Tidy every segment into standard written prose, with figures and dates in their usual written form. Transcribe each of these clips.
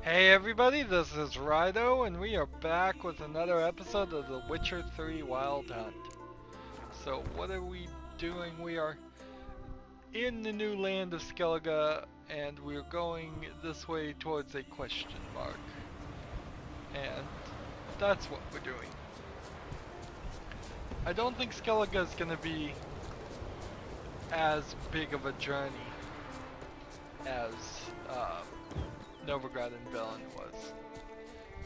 Hey everybody, this is Rydo, and we are back with another episode of The Witcher 3 Wild Hunt. So what are we doing? We are in the new land of Skellige, and we're going this way towards a question mark. And that's what we're doing. I don't think Skellige is going to be as big of a journey as Novigrad and Velen was.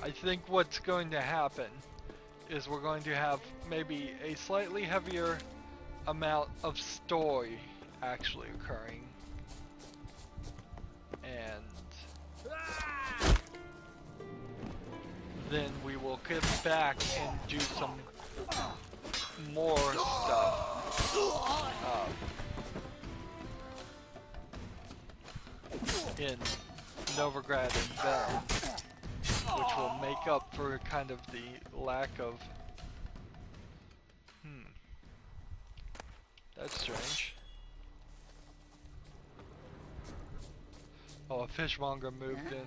I think what's going to happen is we're going to have maybe a slightly heavier amount of story actually occurring, and then we will get back and do some more stuff in Novigrad and Velen, which will make up for kind of the lack of... That's strange. Oh, a fishmonger moved in.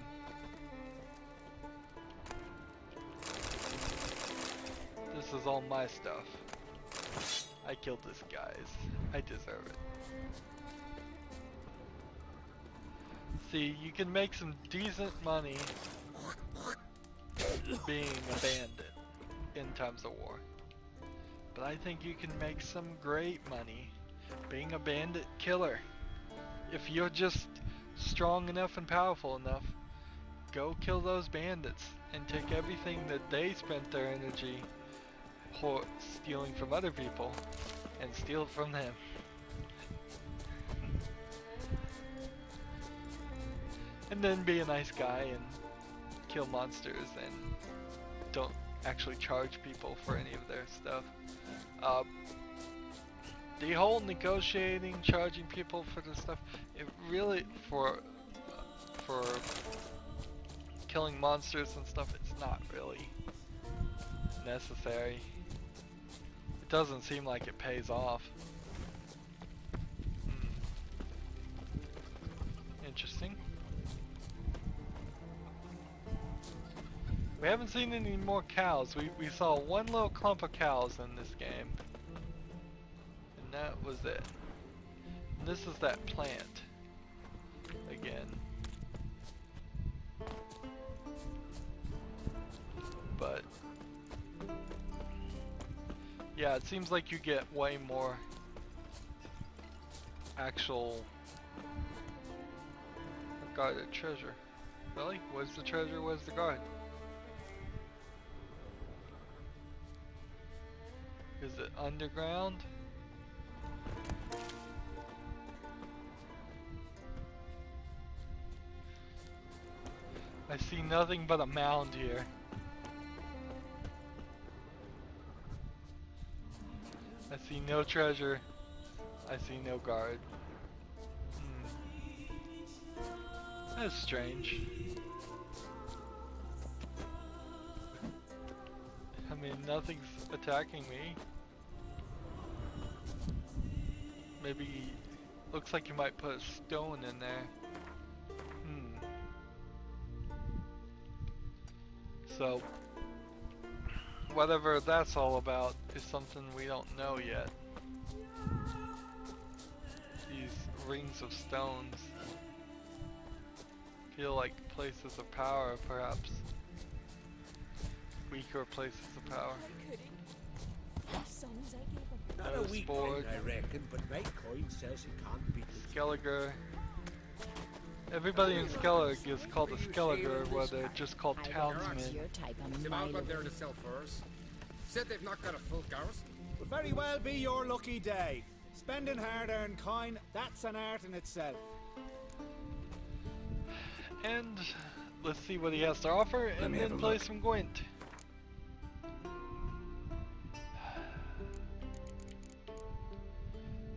This is all my stuff. I killed this guys. I deserve it. See, you can make some decent money being a bandit in times of war. But I think you can make some great money being a bandit killer. If you're just strong enough and powerful enough, go kill those bandits and take everything that they spent their energy stealing from other people and steal it from them. And then be a nice guy and kill monsters and don't actually charge people for any of their stuff. The whole negotiating, charging people for this stuff, it really, for killing monsters and stuff, it's not really necessary. It doesn't seem like it pays off. Interesting. We haven't seen any more cows. We saw one little clump of cows in this game. And that was it. And this is that plant. Again. But yeah, it seems like you get way more actual guarded treasure. Really? Where's the treasure? Where's the guard? Is it underground? I see nothing but a mound here. I see no treasure. I see no guard. That's strange. I mean, nothing's attacking me. Maybe, looks like you might put a stone in there. So, whatever that's all about is something we don't know yet. These rings of stones feel like places of power, perhaps. Weaker places of power. Not a weak thing, I reckon, but my coin says it can't be Skellige. Everybody in Skellige is called a Skellige, where they're just called townsmen. They've all got there to sell furs. Said they've not got a full garrison. Would very well be your lucky day. Spending hard-earned coin, that's an art in itself. And let's see what he has to offer, and then play some Gwent.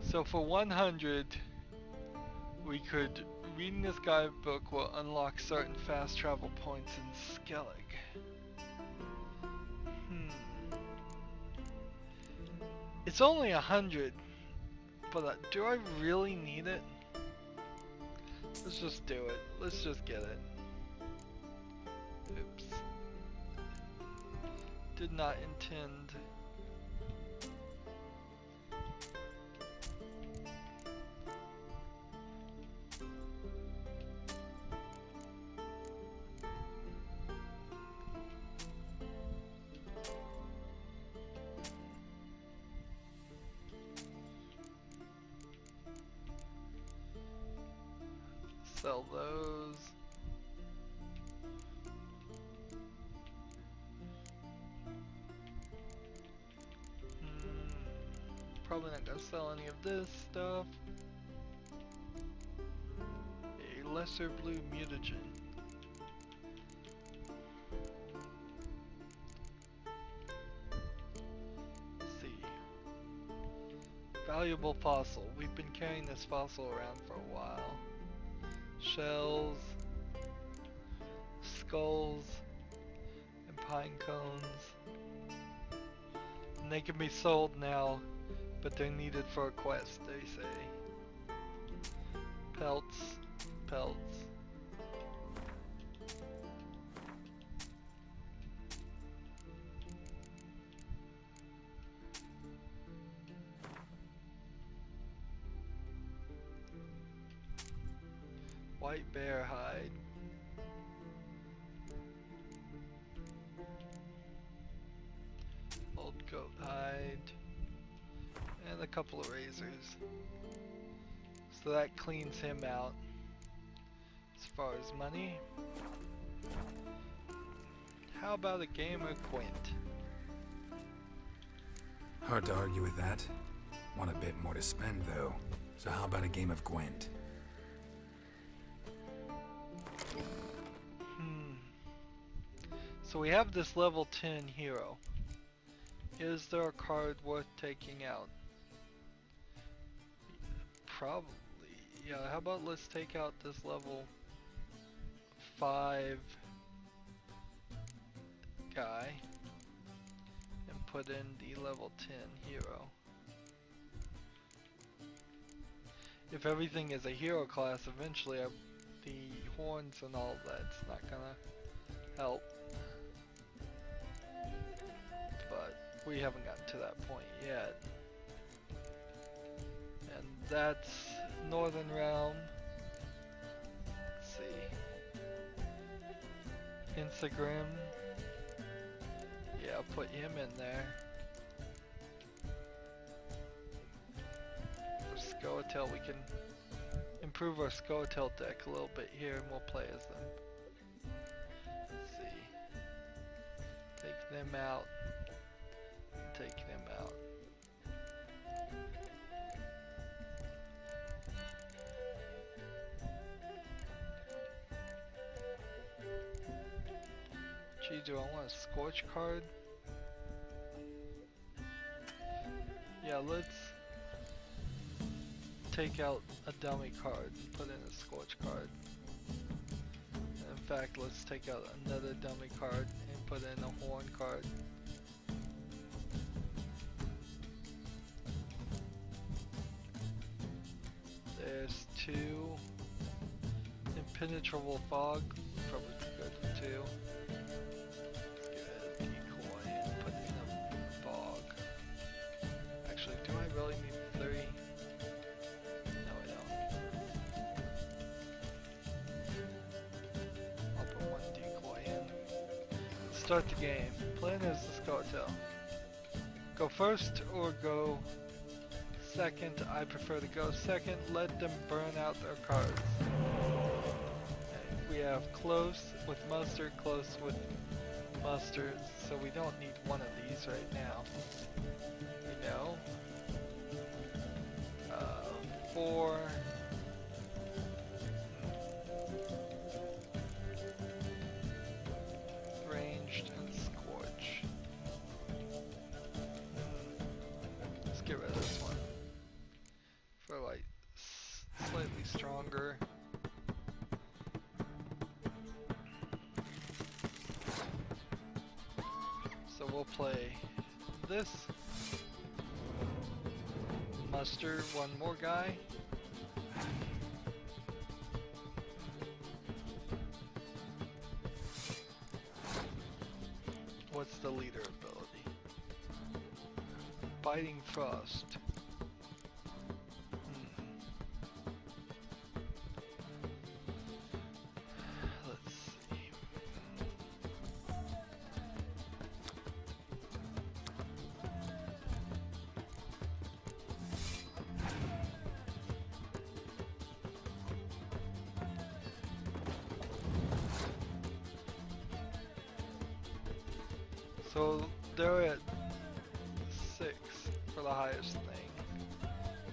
So for 100, we could, reading this guidebook will unlock certain fast travel points in Skellige. It's only 100, but do I really need it? Let's just do it. Let's just get it. Oops. Did not intend. Sell those. Probably not gonna sell any of this stuff. A lesser blue mutagen. Let's see. Valuable fossil. We've been carrying this fossil around for a while. Shells, skulls, and pine cones. And they can be sold now, but they're needed for a quest, they say. Pelts, pelts. White bear hide. Old goat hide. And a couple of razors. So that cleans him out. As far as money. How about a game of Gwent? Hard to argue with that. Want a bit more to spend though. So how about a game of Gwent? So we have this level 10 hero. Is there a card worth taking out? Probably. Yeah, how about let's take out this level 5 guy and put in the level 10 hero. If everything is a hero class, eventually the horns and all that's not gonna help. But we haven't gotten to that point yet. And that's Northern Realm. Let's see. Instagram. Yeah, I'll put him in there. For Scoia'tael, we can improve our Scoia'tael deck a little bit here and we'll play as them. Let's see. Take them out. Take them out. Gee, do I want a Scorch card? Yeah, let's take out a dummy card and put in a Scorch card. And in fact, let's take out another dummy card and put in a Horn card. There's 2. Impenetrable fog, probably be good for 2. Let's get a decoy and put in a fog. Actually, do I really need 3? No, I don't. I'll put 1 decoy in. Start the game. Plan as the Scoia'tael. Go first or go second. I prefer to go second. Let them burn out their cards. We have close with mustard, close with mustard, so we don't need one of these right now. You know. 4. Ranged and Scorch. Let's get rid of this one. For like slightly stronger. So we'll play this. Muster one more guy. What's the leader ability? Biting Frost. Let's see. So they're at 6 for the highest thing.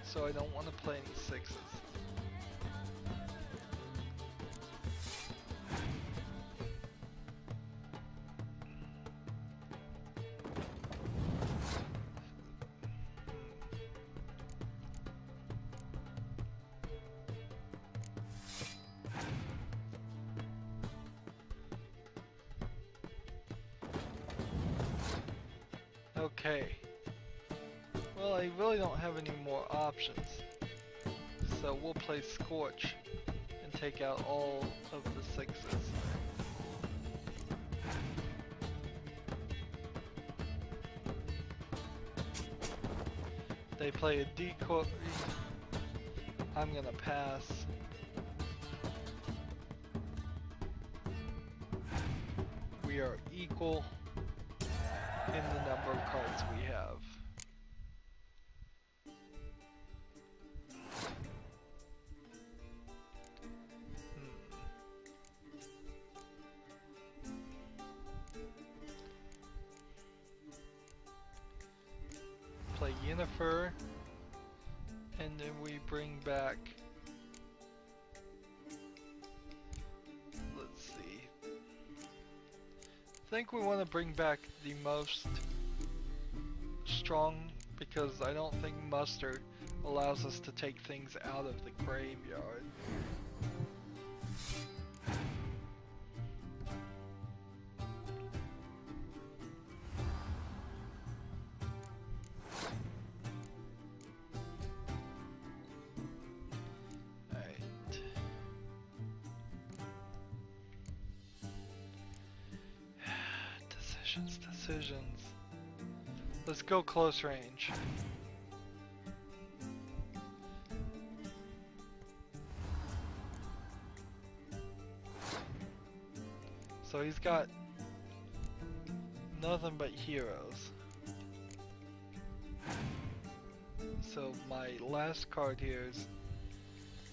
So I don't want to play any 6s. Okay. Well, I really don't have any more options. So we'll play Scorch and take out all of the 6s. They play a decoy. I'm gonna pass. We are equal in the number of cards we have. Play Yennefer, and then we bring back, let's see, I think we want to bring back the most strong, because I don't think Mustard allows us to take things out of the graveyard. Decisions. Let's go close range. So he's got nothing but heroes. So my last card here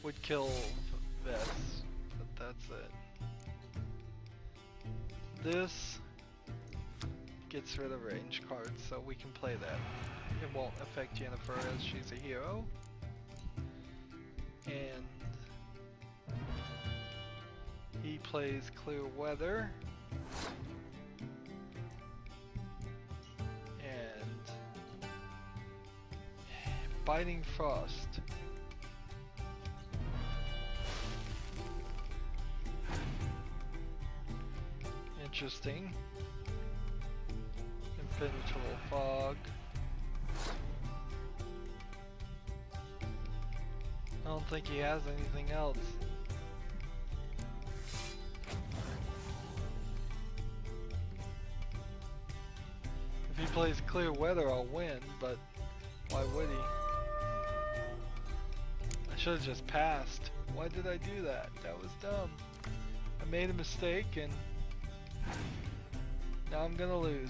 would kill Vess, but that's it. This gets rid of range cards, so we can play that. It won't affect Yennefer as she's a hero. And he plays Clear Weather. And Biting Frost. Interesting. Impenetrable Fog. I don't think he has anything else. If he plays Clear Weather, I'll win, but why would he? I should have just passed. Why did I do that? That was dumb. I made a mistake and now I'm gonna lose.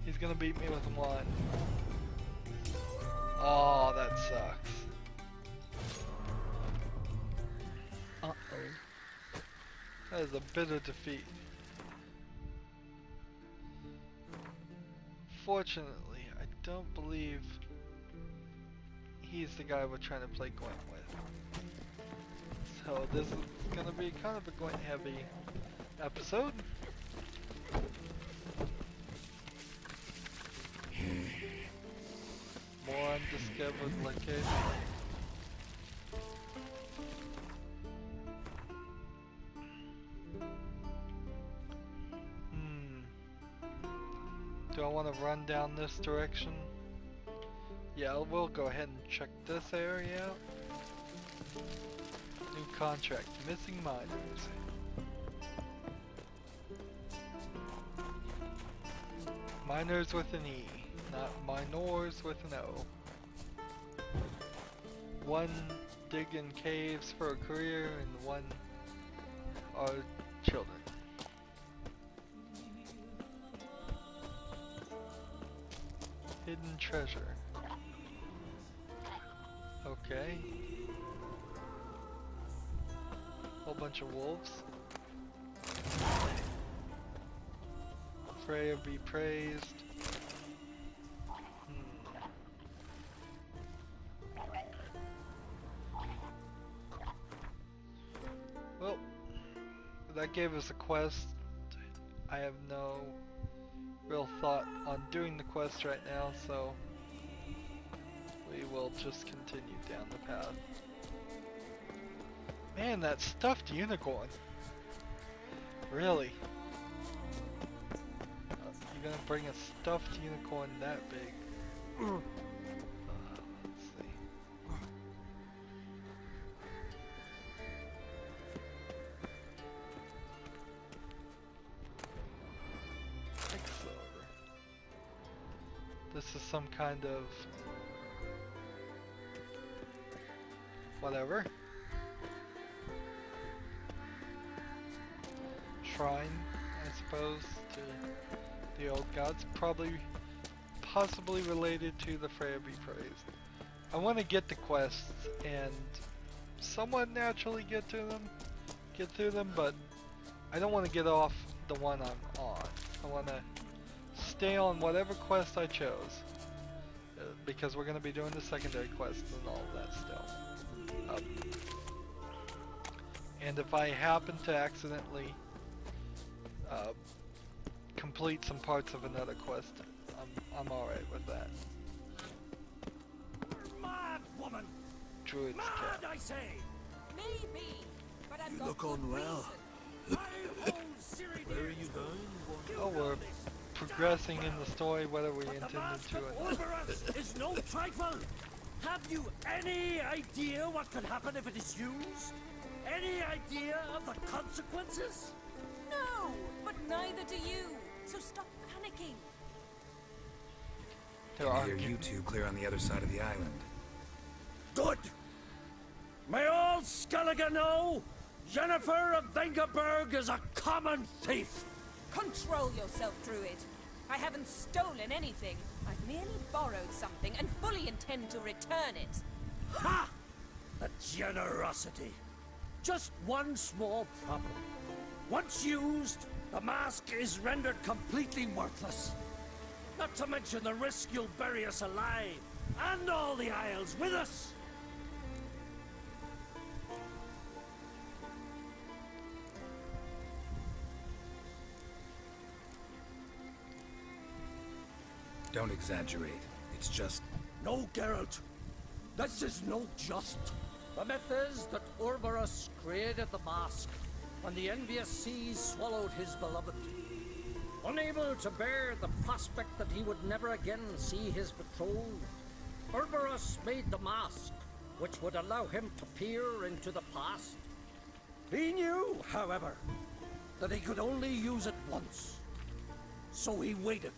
He's gonna beat me with one. Oh, that sucks. Uh-oh. That is a bitter defeat. Fortunately, I don't believe he's the guy we're trying to play Gwent with. So this is gonna be kind of a Gwent heavy episode. More undiscovered locations. Do I want to run down this direction? Yeah, we'll go ahead and check this area out. New contract, missing miners. Miners with an E, not minors with an O. One digging caves for a career and one are children. Hidden treasure. Okay. Whole bunch of wolves. Freya be praised. Well, that gave us a quest. I have no real thought on doing the quest right now, so we will just continue down the path. Man, that stuffed unicorn. Really? You're gonna bring a stuffed unicorn that big? Let's see. Quicksilver. This is some kind of whatever. Shrine, I suppose, to the old gods. Possibly related to the Freya be praised. I want to get the quests and somewhat naturally get through them, but I don't want to get off the one I'm on. I want to stay on whatever quest I chose, because we're going to be doing the secondary quests and all of that still. And if I happen to accidentally complete some parts of another quest, I'm alright with that. Mad woman! Druid's Mad, cat. I say! Maybe, but I've You got look good unwell. reason. Where are you going? Oh, we're progressing in the story whether we But the intended mask to of or not. Orberus is no trifle! Have you any idea what could happen if it is used? Any idea of the consequences? No, but neither do you. So stop panicking. There Can are hear you two clear on the other side of the island. Good! May all Skellige know Jennifer of Vengerberg is a common thief! Control yourself, Druid. I haven't stolen anything. I've merely borrowed something and fully intend to return it. Ha! The generosity. Just one small problem. Once used, the mask is rendered completely worthless. Not to mention the risk you'll bury us alive, and all the Isles with us. Don't exaggerate. It's just... No, Geralt. This is no just. The myth is that Orberus created the mask when the envious seas swallowed his beloved. Unable to bear the prospect that he would never again see his betrothed, Orberus made the mask, which would allow him to peer into the past. He knew, however, that he could only use it once. So he waited.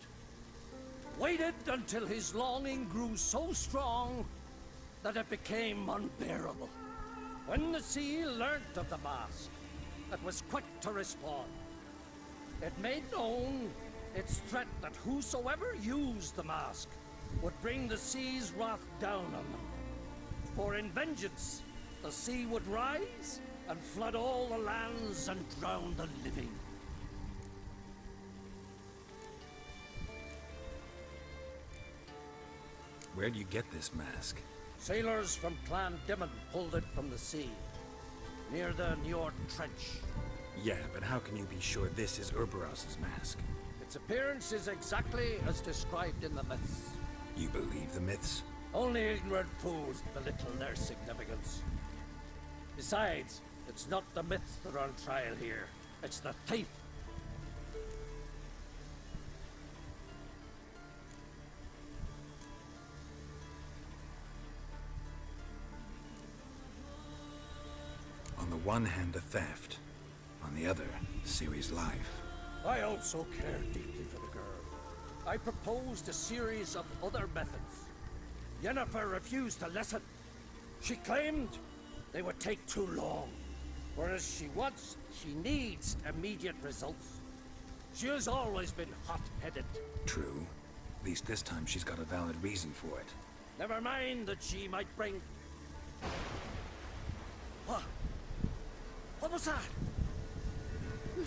Waited until his longing grew so strong that it became unbearable. When the sea learnt of the mask, it was quick to respond. It made known its threat that whosoever used the mask would bring the sea's wrath down on them. For in vengeance, the sea would rise and flood all the lands and drown the living. Where'd you get this mask? Sailors from Clan Dimon pulled it from the sea, near the Njord Trench. Yeah, but how can you be sure this is Urberos's mask? Its appearance is exactly as described in the myths. You believe the myths? Only ignorant fools belittle their significance. Besides, it's not the myths that are on trial here. It's the thief. On the one hand, the theft. On the other, Ciri's life. I also care deeply for the girl. I proposed a series of other methods. Yennefer refused to listen. She claimed they would take too long. Whereas she needs immediate results. She has always been hot-headed. True. At least this time she's got a valid reason for it. Never mind that she might bring... What? What was that?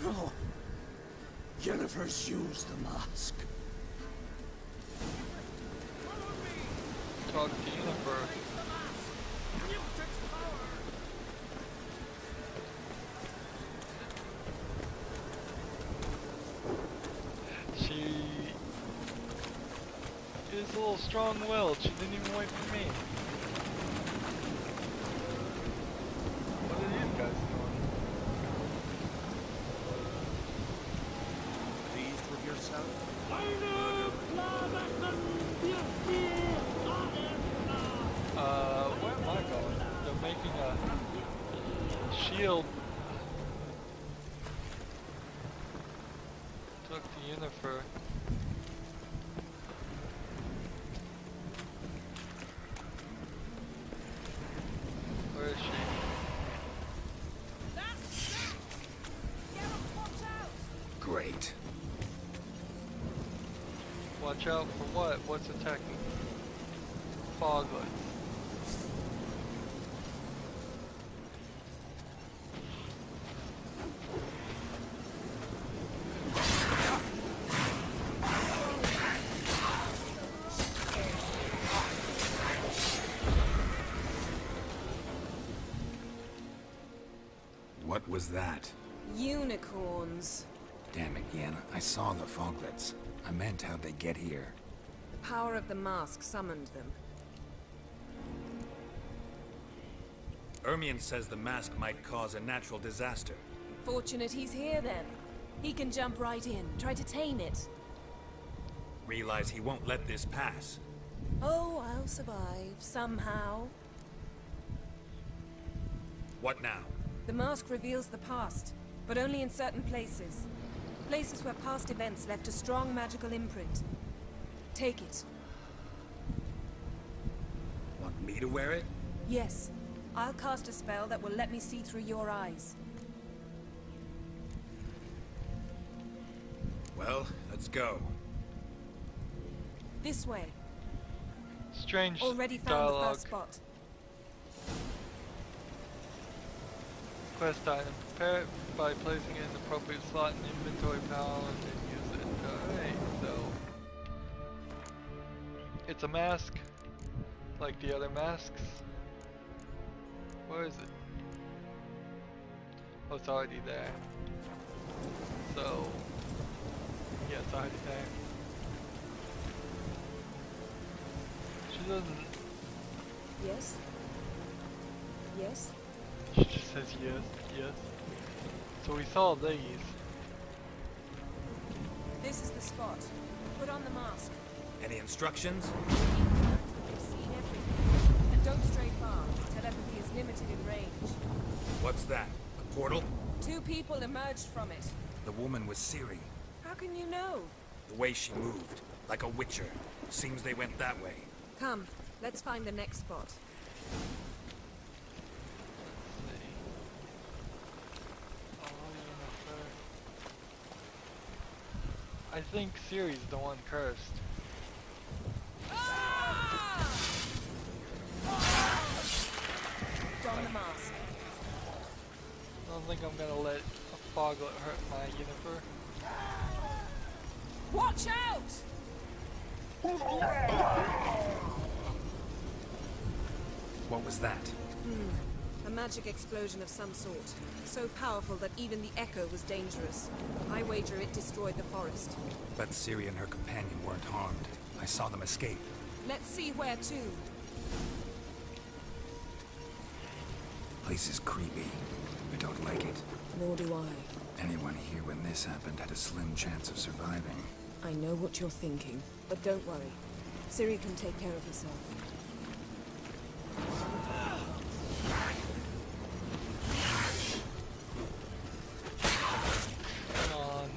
No. Yennefer's used the mask. Talk to Yennefer. She is a little strong-willed. She didn't even wait for me. What are these guys doing? Pleased with yourself? Where am I going? They're making a shield. Talk to Yennefer. Where is she? Great. Watch out for what? What's attacking? Foglets. What was that? Unicorns. Damn it, Yen. I saw the foglets. I meant how'd they get here. The power of the mask summoned them. Ermion says the mask might cause a natural disaster. Fortunate he's here then. He can jump right in, try to tame it. Realize he won't let this pass. Oh, I'll survive, somehow. What now? The mask reveals the past, but only in certain places. Places where past events left a strong magical imprint. Take it. Want me to wear it? Yes. I'll cast a spell that will let me see through your eyes. Well, let's go. This way. Strange Already found dialogue. the first spot. Quest item. Prepare it by placing it in the appropriate slot in the inventory panel and then use it. Alright, so... It's a mask. Like the other masks. Where is it? Oh, it's already there. So... Yeah, it's already there. She doesn't... Yes? Yes? She just says yes, yes. So we saw these. This is the spot. Put on the mask. Any instructions? You've seen everything. And don't stray far. Telepathy is limited in range. What's that? A portal? 2 people emerged from it. The woman was Ciri. How can you know? The way she moved. Like a witcher. Seems they went that way. Come, let's find the next spot. Let's see. Oh, Yennefer. I think Ciri's the one cursed. Don the mask. I don't think I'm gonna let a foglet hurt my Yennefer. Watch out! What was that? A magic explosion of some sort. So powerful that even the echo was dangerous. I wager it destroyed the forest. But Ciri and her companion weren't harmed. I saw them escape. Let's see where to. Place is creepy. I don't like it. Nor do I. Anyone here when this happened had a slim chance of surviving. I know what you're thinking, but don't worry. Ciri can take care of herself. Come on.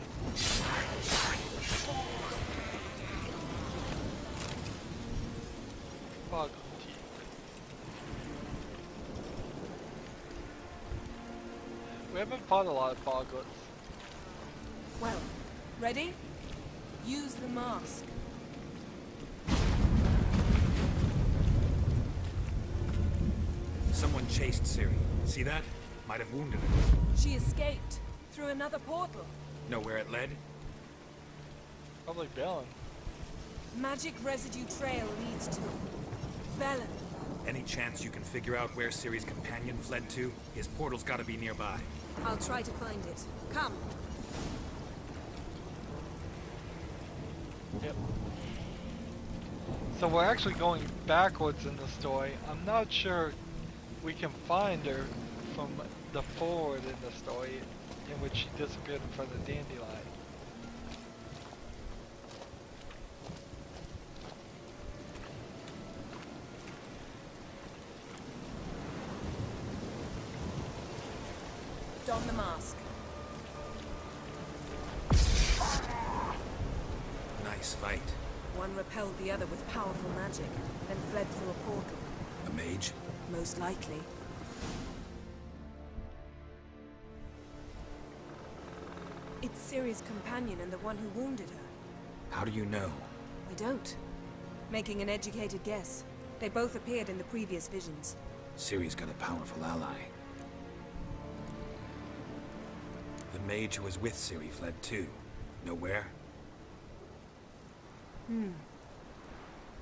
haven't fought a lot of foglets. Well, ready? Use the mask. Someone chased Ciri. See that? Might have wounded her. She escaped through another portal. Know where it led? Probably Bellin. Magic residue trail leads to Velen. Any chance you can figure out where Ciri's companion fled to? His portal's gotta be nearby. I'll try to find it. Come. Yep. So we're actually going backwards in the story. I'm not sure we can find her from the forward in the story in which she disappeared in front of the dandelion. Don the mask. Nice fight. One repelled the other with powerful magic, then fled through a portal. A mage? Most likely. It's Ciri's companion and the one who wounded her. How do you know? I don't. Making an educated guess. They both appeared in the previous visions. Ciri's got a powerful ally. The mage who was with Ciri fled too. Know where?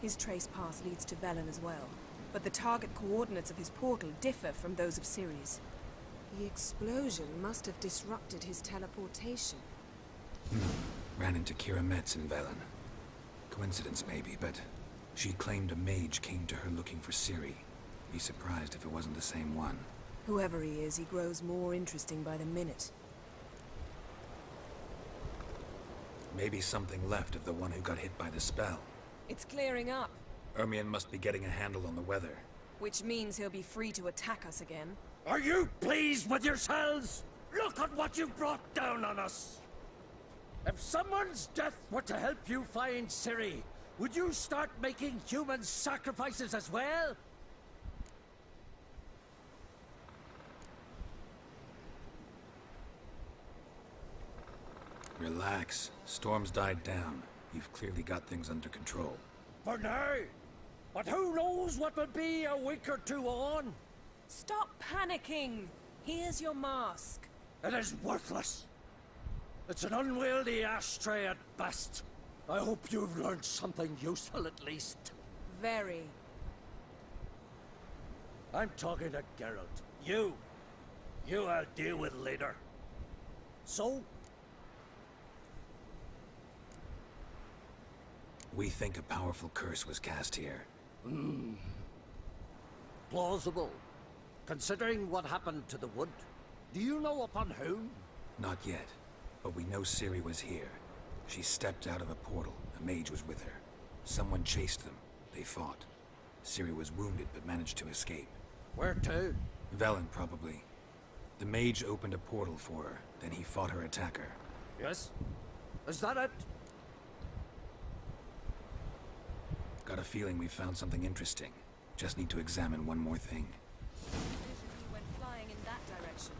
His trace path leads to Velen as well. But the target coordinates of his portal differ from those of Ciri's. The explosion must have disrupted his teleportation. Ran into Kira Metz in Velen. Coincidence maybe, but she claimed a mage came to her looking for Ciri. Be surprised if it wasn't the same one. Whoever he is, he grows more interesting by the minute. Maybe something left of the one who got hit by the spell. It's clearing up, Ermion must be getting a handle on the weather. which means he'll be free to attack us again. Are you pleased with yourselves? Look at what you've brought down on us! If someone's death were to help you find Ciri, would you start making human sacrifices as well? Relax. Storm's died down. You've clearly got things under control. For now. But who knows what will be a week or two on? Stop panicking! Here's your mask. It is worthless. It's an unwieldy ashtray at best. I hope you've learned something useful at least. Very. I'm talking to Geralt. You I'll deal with later. So, We think a powerful curse was cast here. plausible. Considering what happened to the wood, do you know upon whom? Not yet, but we know Ciri was here. She stepped out of a portal. A mage was with her. Someone chased them. They fought. Ciri was wounded but managed to escape. Where to? Velen, probably. The mage opened a portal for her, then he fought her attacker. Yes? Is that it? Got a feeling we found something interesting. Just need to examine one more thing. Vision went flying in that direction.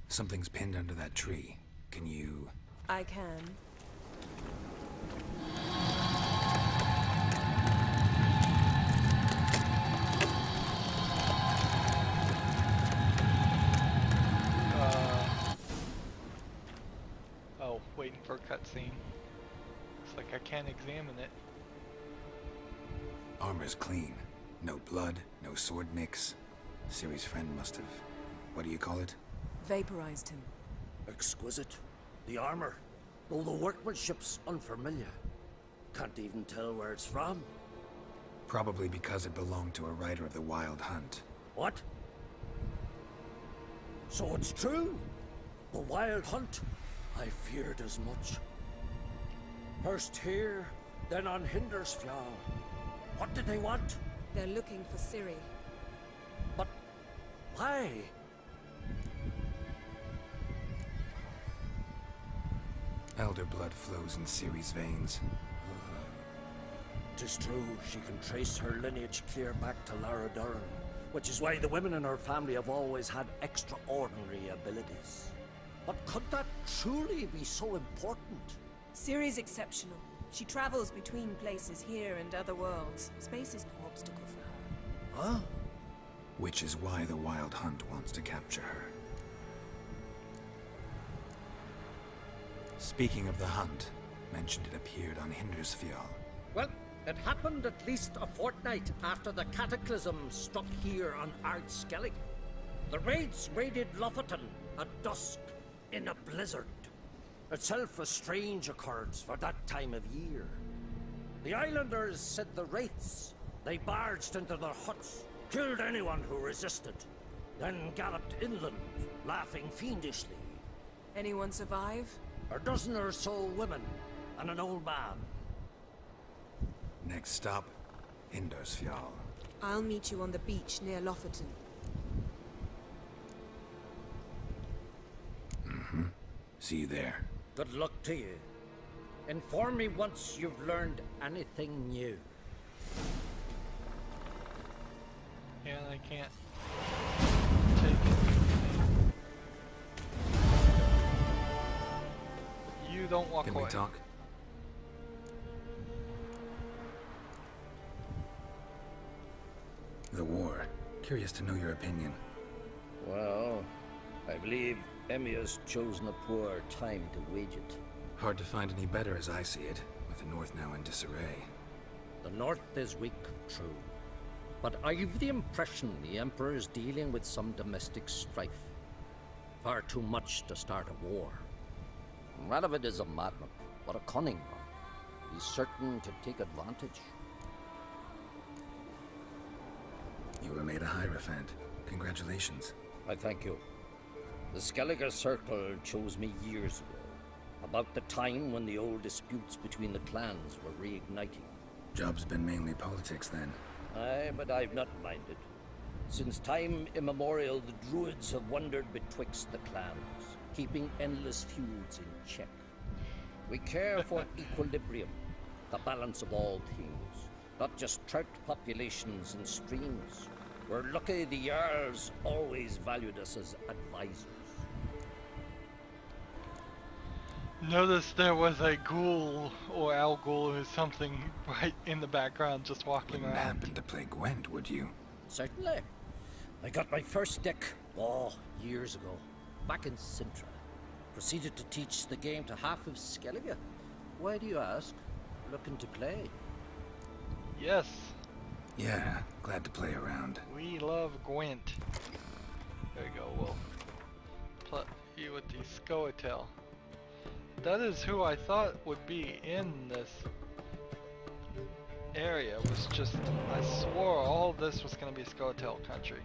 Something's pinned under that tree. Can you... I can. Oh, waiting for a cutscene. Looks like I can't examine it. Armor's clean. No blood, no sword nicks. Ciri's friend must have... what do you call it? Vaporized him. Exquisite. The armor, though the workmanship's unfamiliar. Can't even tell where it's from. Probably because it belonged to a rider of the Wild Hunt. What? So it's true? The Wild Hunt? I feared as much. First here, then on Hindersfjall. What did they want? They're looking for Ciri. But why? Elder blood flows in Ciri's veins. 'Tis true, she can trace her lineage clear back to Lara Duran, which is why the women in her family have always had extraordinary abilities. But could that truly be so important? Ciri's exceptional. She travels between places here and other worlds. Space is no obstacle for her. Huh? Which is why the Wild Hunt wants to capture her. Speaking of the hunt, mentioned it appeared on Hindersfjall. Well, it happened at least a fortnight after the cataclysm struck here on Ardskellig. The raids raided Lofoten at dusk in a blizzard. Itself a strange occurrence for that time of year. The islanders said the wraiths. They barged into their huts, killed anyone who resisted, then galloped inland, laughing fiendishly. Anyone survive? A dozen or so women and an old man. Next stop, Hindersfjall. I'll meet you on the beach near Lofoten. See you there. Good luck to you. Inform me once you've learned anything new. And I can't take anything. You don't walk Can away. we talk? The war. Curious to know your opinion. Well, I believe Emia's chosen a poor time to wage it. Hard to find any better as I see it, with the North now in disarray. The North is weak, true. But I've the impression the Emperor is dealing with some domestic strife. Far too much to start a war. Radovid is a madman, but a cunning one. He's certain to take advantage. You were made a Hierophant. Congratulations. I thank you. The Skelliger Circle chose me years ago, about the time when the old disputes between the clans were reigniting. Job's been mainly politics then. Aye, but I've not minded. Since time immemorial, the Druids have wandered betwixt the clans, keeping endless feuds in check. We care for equilibrium, the balance of all things, not just trout populations and streams. We're lucky the Jarls always valued us as advisors. Notice there was a ghoul or owl ghoul or something right in the background just walking Wouldn't around. happen to play Gwent, would you? Certainly. I got my first deck, years ago, back in Sintra. Proceeded to teach the game to half of Skellige. Why do you ask? Looking to play? Yes, Yeah, glad to play around. we love Gwent. There you go, we'll play you with the Scoia'tael. That is who I thought would be in this area. Was just, I swore all this was going to be Scoia'tael country.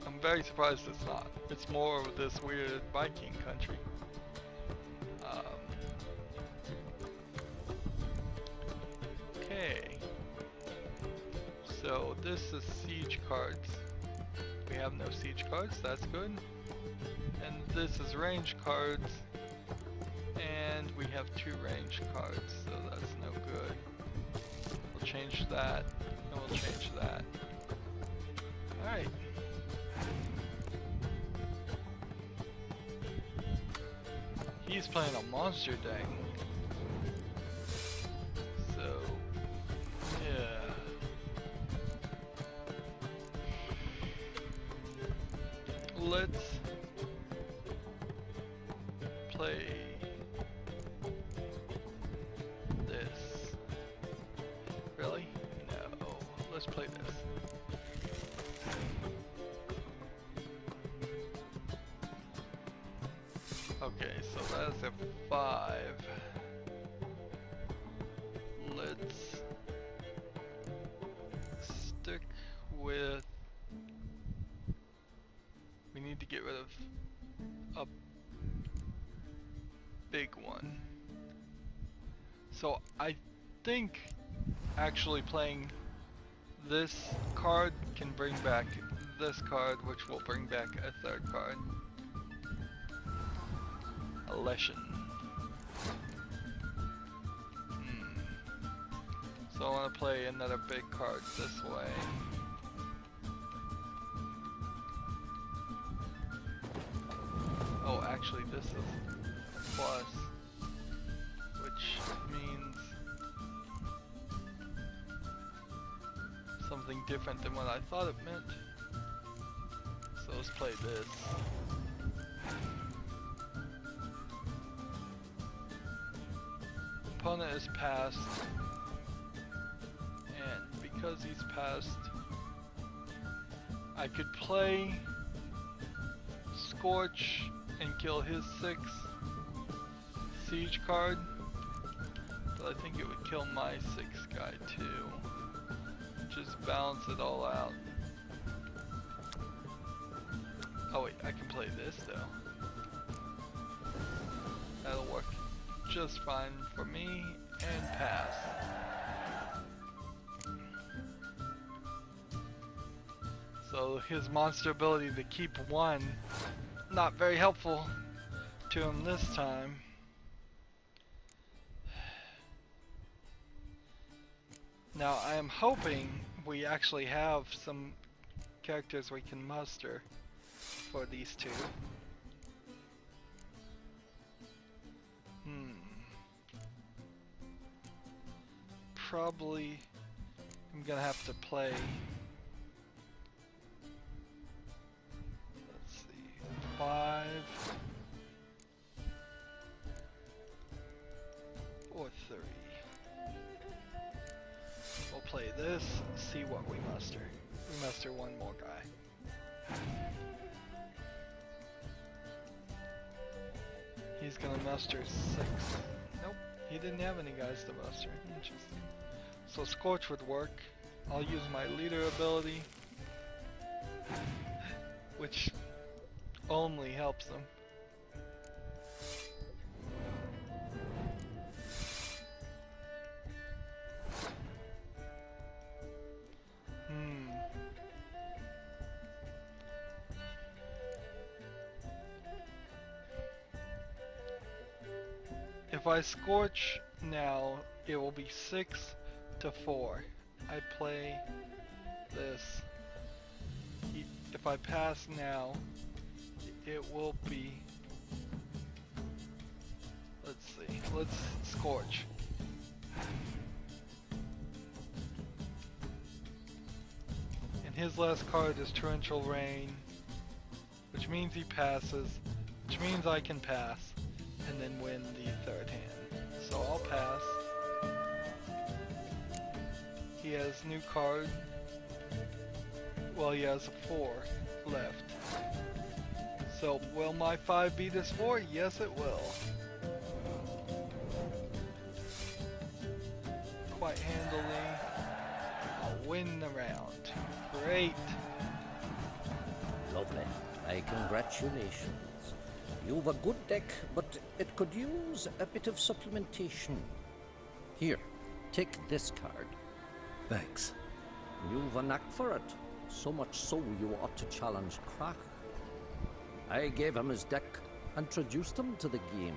I'm very surprised it's not. It's more of this weird Viking country. Okay. So this is siege cards. We have no siege cards, that's good. And this is range cards. And we have 2 range cards, so that's no good. We'll change that, and we'll change that. Alright. He's playing a monster deck. So, yeah. Let's play this. Really? No. Let's play this. Okay, so that's a 5. Let's stick with... We need to get rid of a big one. So I think actually playing this card can bring back this card, which will bring back a 3rd card. I lesson. So I want to play another big card this way. Oh, actually this is plus, which means something different than what I thought it meant. So let's play this. Opponent is passed, and because he's passed, I could play Scorch and kill his 6 siege card, but I think it would kill my 6 guy too. Just balance it all out. Oh wait, I can play this though. That'll work just fine for me, and pass. So his monster ability to keep 1, not very helpful to him this time. Now I am hoping we actually have some characters we can muster for these 2. Probably I'm gonna have to play, let's see, 5 or 3. We'll play this, see what we muster. We muster 1 more guy. He's gonna muster 6. Nope, he didn't have any guys to muster. Interesting. So Scorch would work. I'll use my leader ability, which only helps them. If I Scorch now, it will be 6 to 4. I play this. If I pass now, it will be, let's see, let's Scorch. And his last card is Torrential Rain, which means he passes, which means I can pass and then win the 3rd hand. So I'll pass. He has new card. Well, he has a 4 left. So will my 5 beat his 4? Yes, it will. Quite handily. I'll win the round. Great. Lovely. My congratulations. You've a good deck, but it could use a bit of supplementation. Here, take this card. Thanks. You've a knack for it. So much so you ought to challenge Krach. I gave him his deck, introduced him to the game.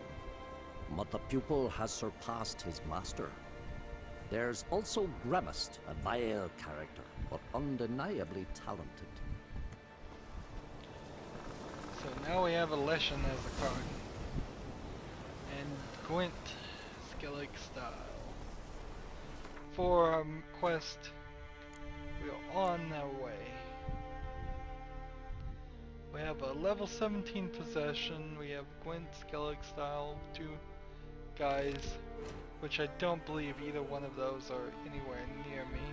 But the pupil has surpassed his master. There's also Gramist, a vile character, but undeniably talented. So now we have a Leshen as a card. And Gwent, Skellig style. For our quest, we are on our way. We have a level 17 possession, we have Gwent, Skellig style, 2 guys, which I don't believe either one of those are anywhere near me.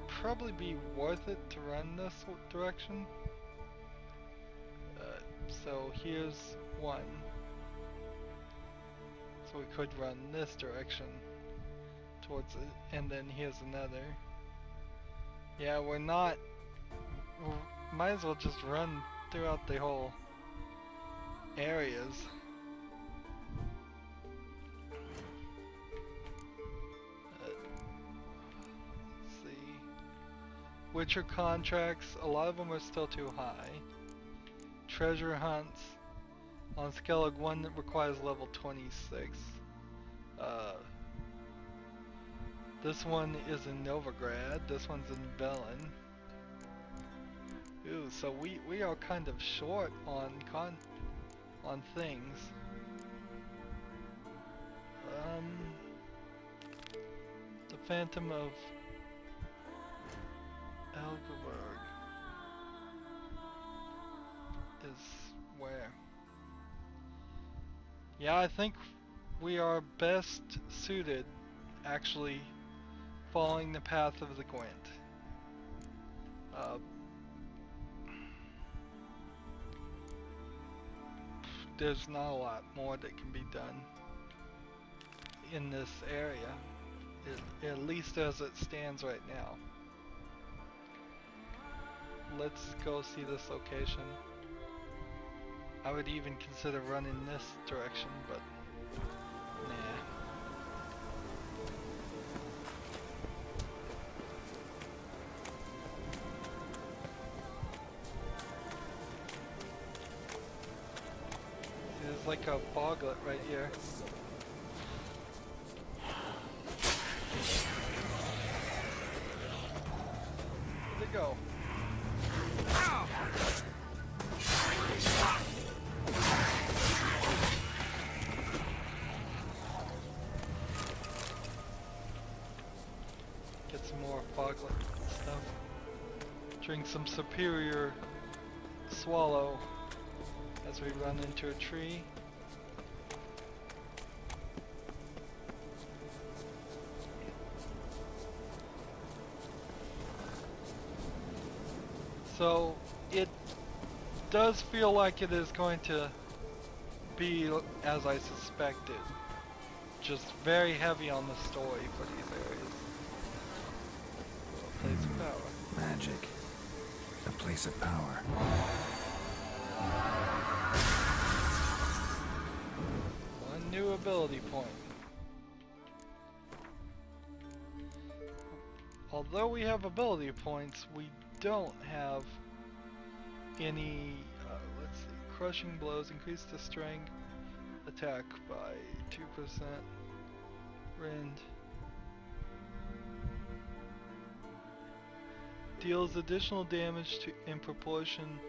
Probably be worth it to run this direction. So here's 1. So we could run this direction towards it, and then here's another. Yeah, we're not, might as well just run throughout the whole areas. Let's see. Witcher contracts, a lot of them are still too high. Treasure hunts, On Skellig, one that requires level 26. This one is in Novigrad, this one's in Velen. Ooh, so we are kind of short on things. The Phantom of Elgeberg is where? Yeah, I think we are best suited actually following the path of the Gwent. There's not a lot more that can be done in this area, at least as it stands right now. Let's go see this location. I would even consider running this direction, but nah. There's like a boglet right here. Where'd it go? Get some more boglet stuff. Drink some superior swallow as we run into a tree. So it does feel like it is going to be as I suspected, just very heavy on the story for these areas. A place of power. Magic. A place of power. One new ability point. Although we have ability points, we don't have any, let's see, crushing blows, increase the strength attack by 2%, rend, deals additional damage in proportion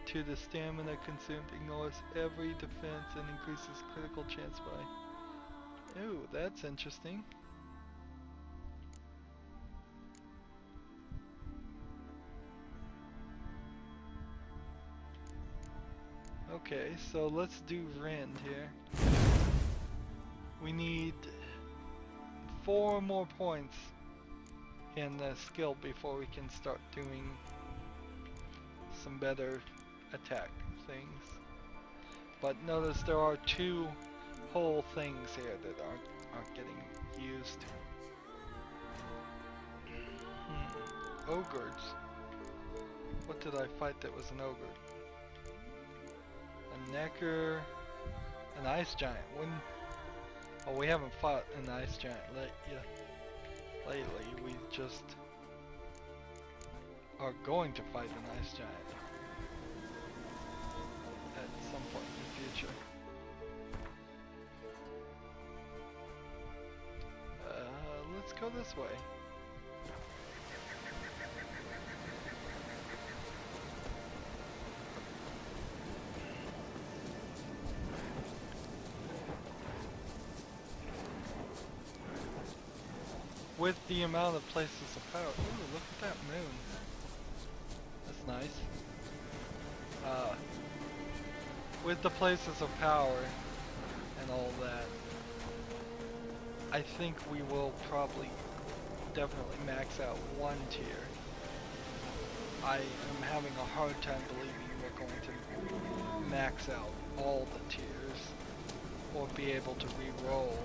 to the stamina consumed, ignores every defense and increases critical chance by, ooh, that's interesting. Okay, so let's do rend here. We need 4 more points in the skill before we can start doing some better attack things. But notice there are 2 whole things here that aren't getting used. Ogres. What did I fight that was an ogre? A necker, an ice giant. Oh, we haven't fought an ice giant lately. We just are going to fight an ice giant at some point in the future. Let's go this way. With the amount of places of power. Ooh, look at that moon. That's nice. With the places of power and all that, I think we will probably definitely max out 1 tier. I am having a hard time believing we're going to max out all the tiers or be able to re-roll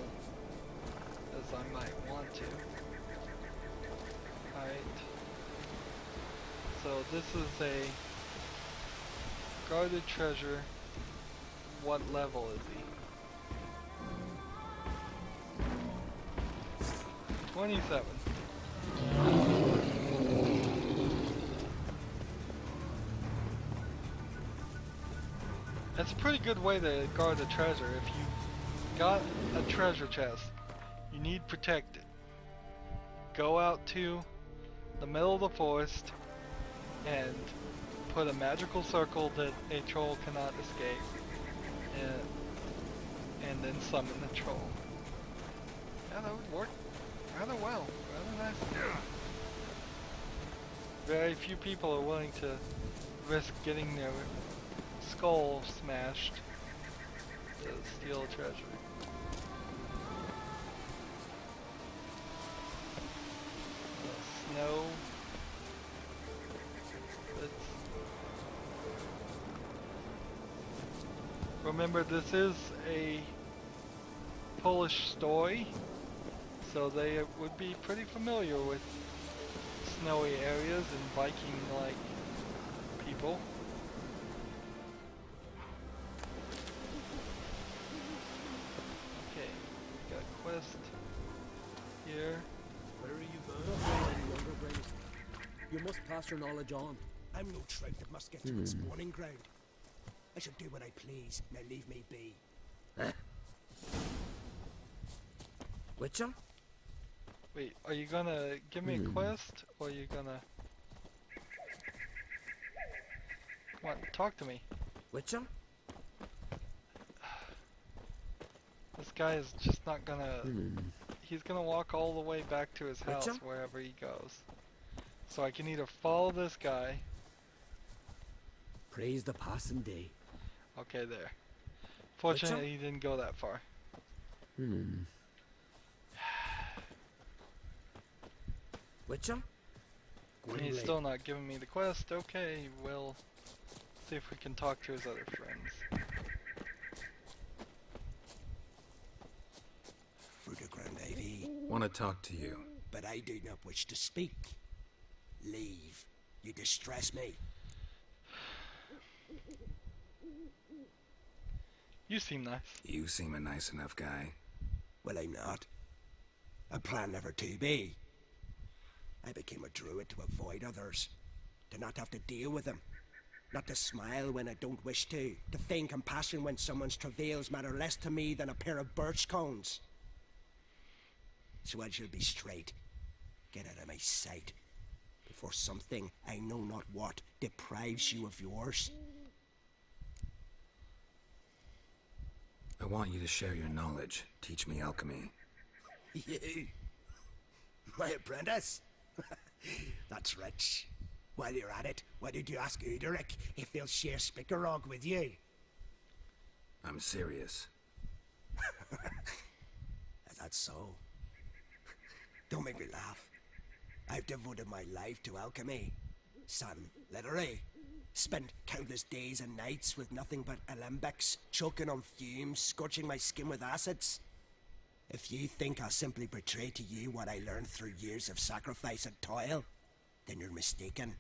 as I might want to. Alright. So this is a guarded treasure. What level is he? 27. That's a pretty good way to guard a treasure. If you got a treasure chest, you need protected. Go out to the middle of the forest and put a magical circle that a troll cannot escape, and then summon the troll. Yeah, that would work rather well, rather nicely. Very few people are willing to risk getting their skull smashed to steal a treasure. Snow. Remember, this is a Polish story, so they would be pretty familiar with snowy areas and Viking-like people. Okay, got a quest here. Where are you going? You must pass your knowledge on. I'm no trout that must get to its spawning ground. I shall do what I please, now leave me be. Witcher? Wait, are you gonna give me a quest, or are you gonna... Come on, talk to me. Witcher? This guy is just not gonna... He's gonna walk all the way back to his house, Witcher? wherever he goes. So I can either follow this guy... Praise the passing day. Okay, there. Fortunately, he didn't go that far. Witcher? And he's still not giving me the quest. Okay, we'll see if we can talk to his other friends. Through the ground, Ivy, Want to talk to you. but I do not wish to speak. Leave. You distress me. You seem nice. You seem a nice enough guy. Well, I'm not. I plan never to be. I became a druid to avoid others, to not have to deal with them, not to smile when I don't wish to feign compassion when someone's travails matter less to me than a pair of birch cones. So I shall be straight. Get out of my sight, before something, I know not what, deprives you of yours. I want you to share your knowledge. Teach me alchemy. You? My apprentice? That's rich. While you're at it, why did you ask Uderic if he'll share Spickerog with you? I'm serious. Is that so? Don't make me laugh. I've devoted my life to alchemy. Son, literally. Spent countless days and nights with nothing but alembics, choking on fumes, scorching my skin with acids. If you think I'll simply betray to you what I learned through years of sacrifice and toil, then you're mistaken.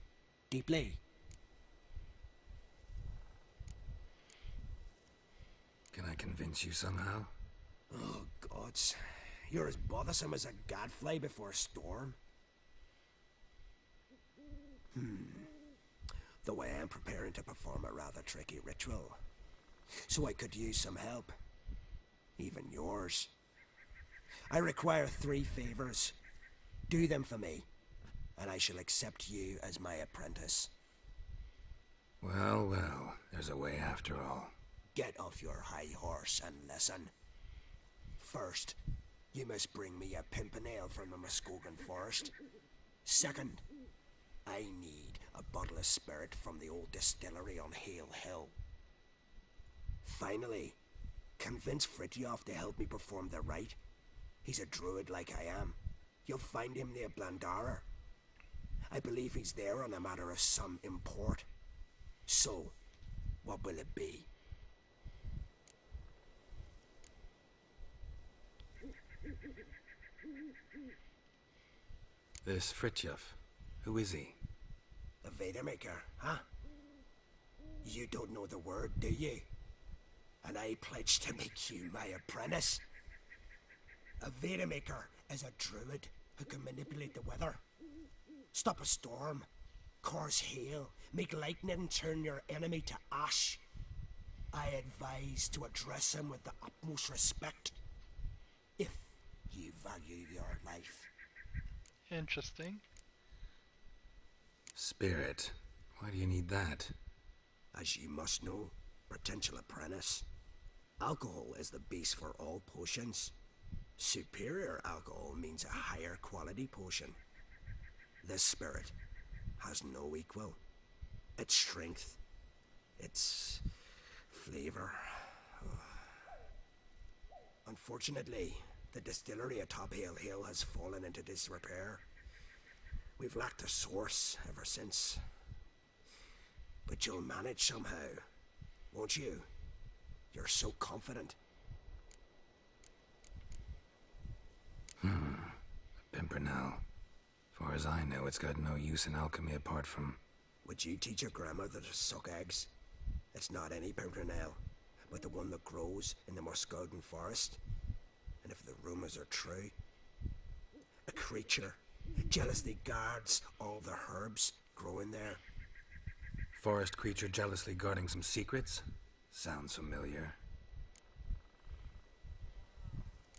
Deeply. Can I convince you somehow? Oh, gods. You're as bothersome as a gadfly before a storm. Though I am preparing to perform a rather tricky ritual. So I could use some help. Even yours. I require 3 favors. Do them for me, and I shall accept you as my apprentice. Well, well, there's a way after all. Get off your high horse and listen. First, you must bring me a pimpernel from the Muskogan forest. Second, I need a bottle of spirit from the old distillery on Hale Hill. Finally, convince Fritjof to help me perform the rite. He's a druid like I am. You'll find him near Blandara. I believe he's there on a matter of some import. So, what will it be? This Fritjof, who is he? A Vadermaker, huh? You don't know the word, do you? And I pledge to make you my apprentice. A Vadermaker is a druid who can manipulate the weather. Stop a storm, cause hail, make lightning turn your enemy to ash. I advise to address him with the utmost respect, if you value your life. Interesting. Spirit. Why do you need that? As you must know, potential apprentice, alcohol is the base for all potions. Superior alcohol means a higher quality potion. This spirit has no equal. Its strength, its flavor. Unfortunately, the distillery atop Hale Hill has fallen into disrepair. We've lacked a source ever since. But you'll manage somehow, won't you? You're so confident. Pimpernel. Far as I know, it's got no use in alchemy apart from... Would you teach your grandmother to suck eggs? It's not any pimpernel, but the one that grows in the Muscodon forest. And if the rumors are true, a creature jealously guards all the herbs growing there. Forest creature jealously guarding some secrets? Sounds familiar.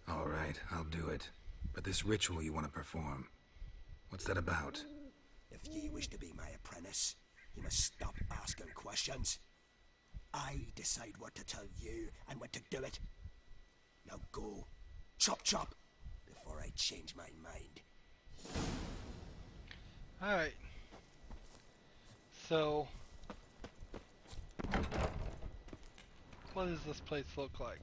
All right, I'll do it. But this ritual you want to perform, what's that about? If ye wish to be my apprentice, you must stop asking questions. I decide what to tell you and when to do it. Now go, chop chop, before I change my mind. Alright. So, what does this place look like?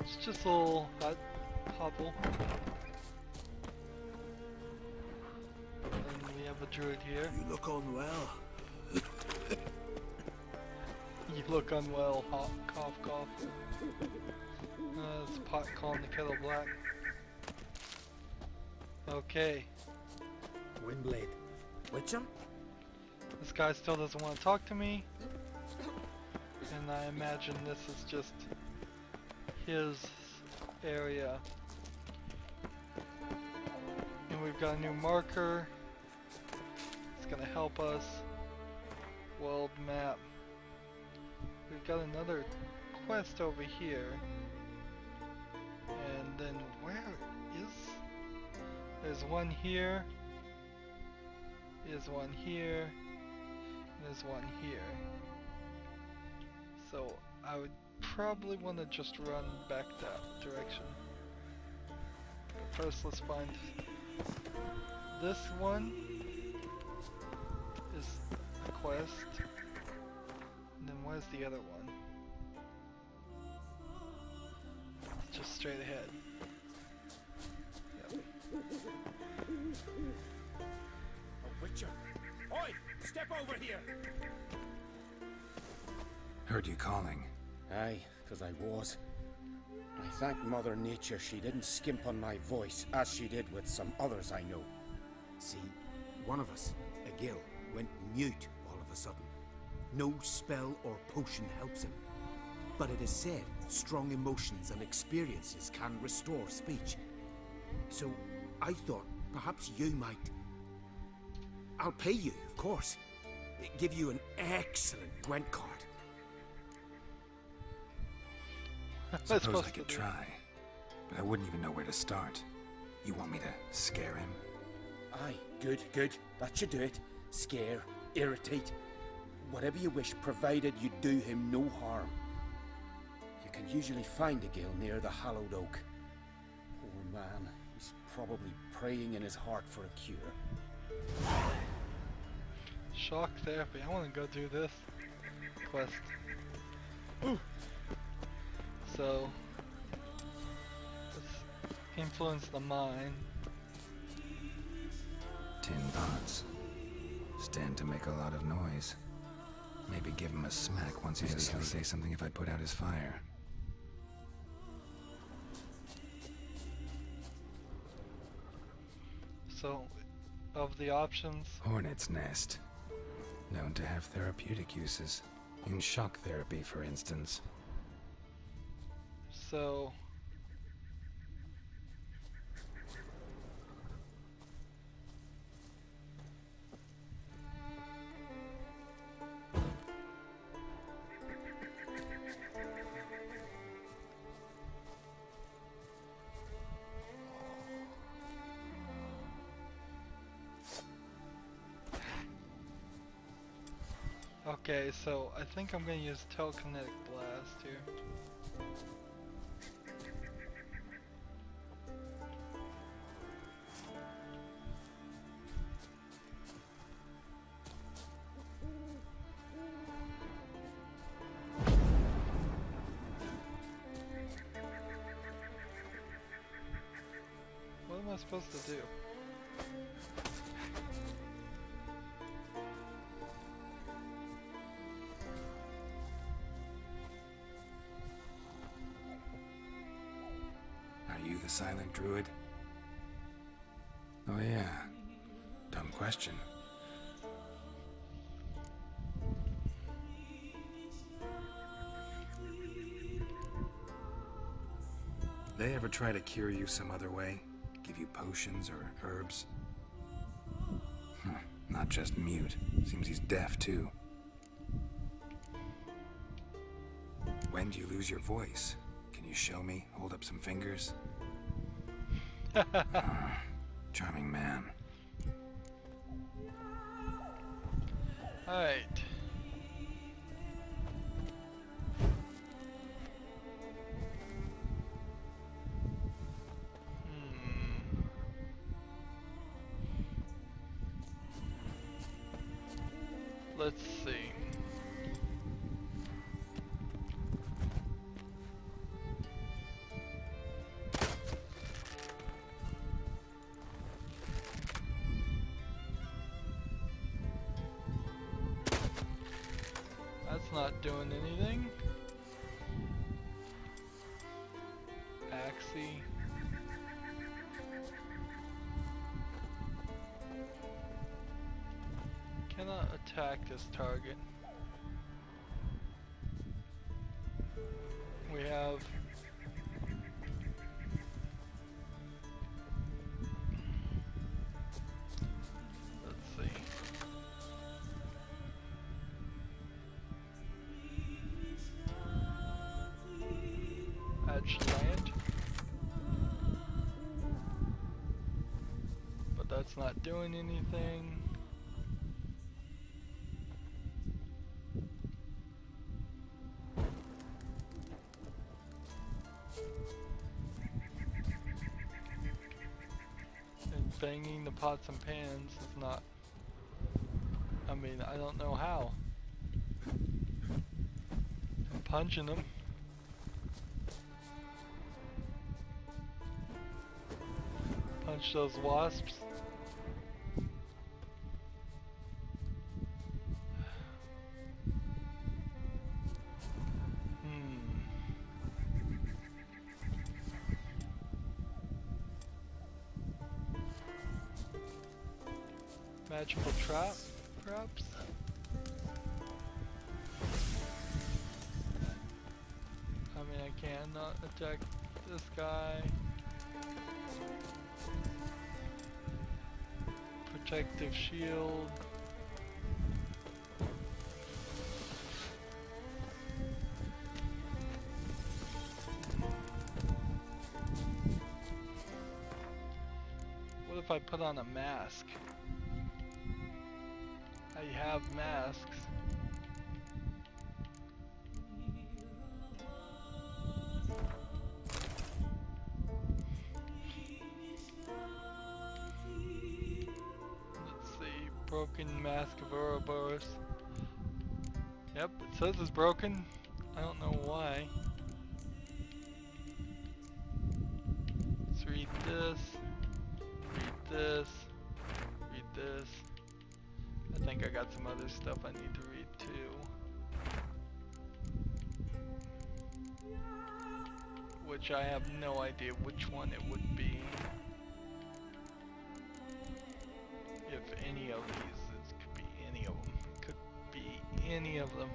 It's just a little hut, hovel. And we have a druid here. You look unwell. You look unwell, cough, cough. It's pot calling the kettle black. Okay. Windblade. Witcher? This guy still doesn't want to talk to me. And I imagine this is just his area. And we've got a new marker. It's gonna help us. World map. We've got another quest over here. And then where is... There's one here. There's one here. And there's one here. So I would probably want to just run back that direction. But first let's find this one is a quest. And then where's the other one? It's just straight ahead. Yep. A Witcher. Oi! Step over here! Heard you calling. Aye, 'cause I was. I thank Mother Nature she didn't skimp on my voice, as she did with some others I know. See, one of us, a Gill, went mute all of a sudden. No spell or potion helps him. But it is said strong emotions and experiences can restore speech. So I thought perhaps you might... I'll pay you, of course. Give you an excellent Gwent card. Suppose I could try, but I wouldn't even know where to start. You want me to scare him? Aye, good, good. That should do it. Scare, irritate, whatever you wish, provided you do him no harm. You can usually find a Gill near the Hallowed Oak. Poor man, he's probably praying in his heart for a cure. Shock therapy. I want to go do this quest. Ooh. So, let's influence the mind. Tin pots. Stand to make a lot of noise. Maybe give him a smack once he'll say something if I put out his fire. So, of the options, Hornet's nest. Known to have therapeutic uses. In shock therapy, for instance. so Okay, so I think I'm gonna use telekinetic blast here. What am I supposed to do? Are you the silent druid? Oh yeah. Dumb question. They ever try to cure you some other way? Give you potions or herbs? Not just mute. Seems he's deaf too. When do you lose your voice? Can you show me? Hold up some fingers? Charming man. Alright. Let's see. That's not doing anything. Axie. Cannot attack this target. We have let's see. Edge land. But that's not doing anything. Banging the pots and pans is not, I mean, I don't know how. I'm punching them. Punch those wasps. Magical trap, perhaps? I mean, I cannot attack this guy. Protective shield. What if I put on a mask? I have masks. Let's see, broken mask of Ouroboros. Yep, it says it's broken. I don't know why. Let's read this, read this, read this. I think I got some other stuff I need to read too. Which I have no idea which one it would be. If any of these, it could be any of them. Could be any of them.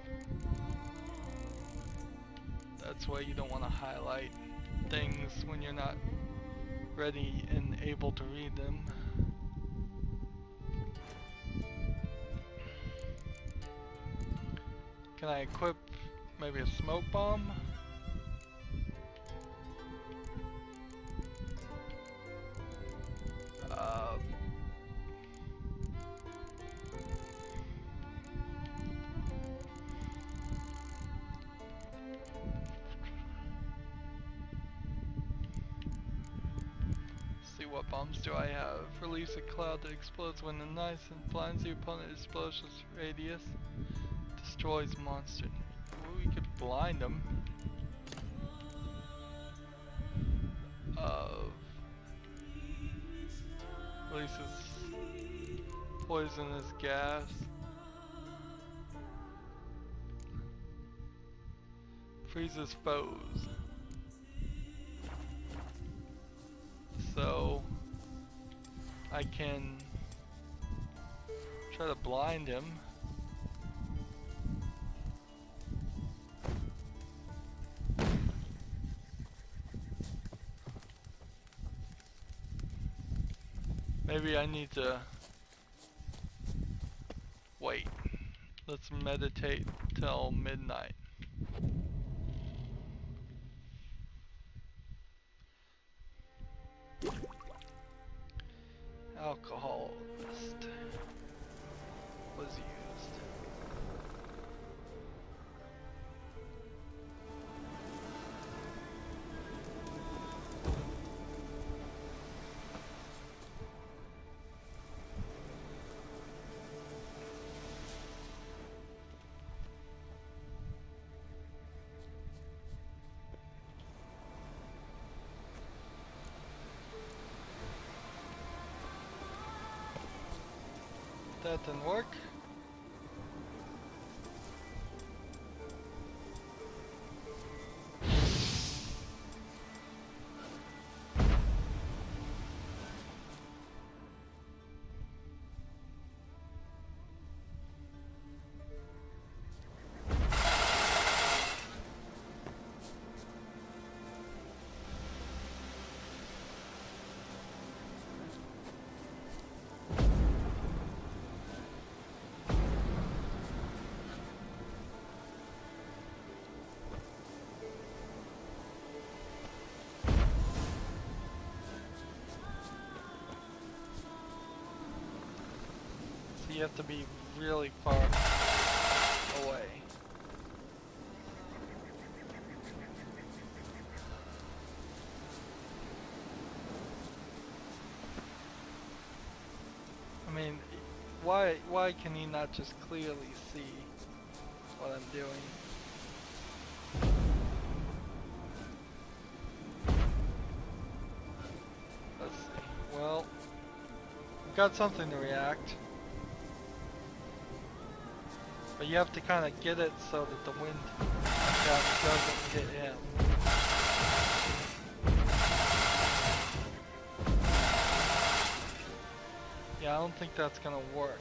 That's why you don't want to highlight things when you're not ready and able to read them. Can I equip maybe a smoke bomb? what bombs do I have? Release a cloud that explodes when ignites and blinds the opponent. Explosion's radius destroys monster. Well, we could blind them. Releases poisonous gas. Freezes foes. So I can try to blind him. Maybe I need to wait. Let's meditate till midnight. Alcoholist was used. That didn't work. You have to be really far away. I mean, why can he not just clearly see what I'm doing? Let's see. Well, I've got something to react. But you have to kind of get it so that the wind doesn't hit him. Yeah, I don't think that's gonna work.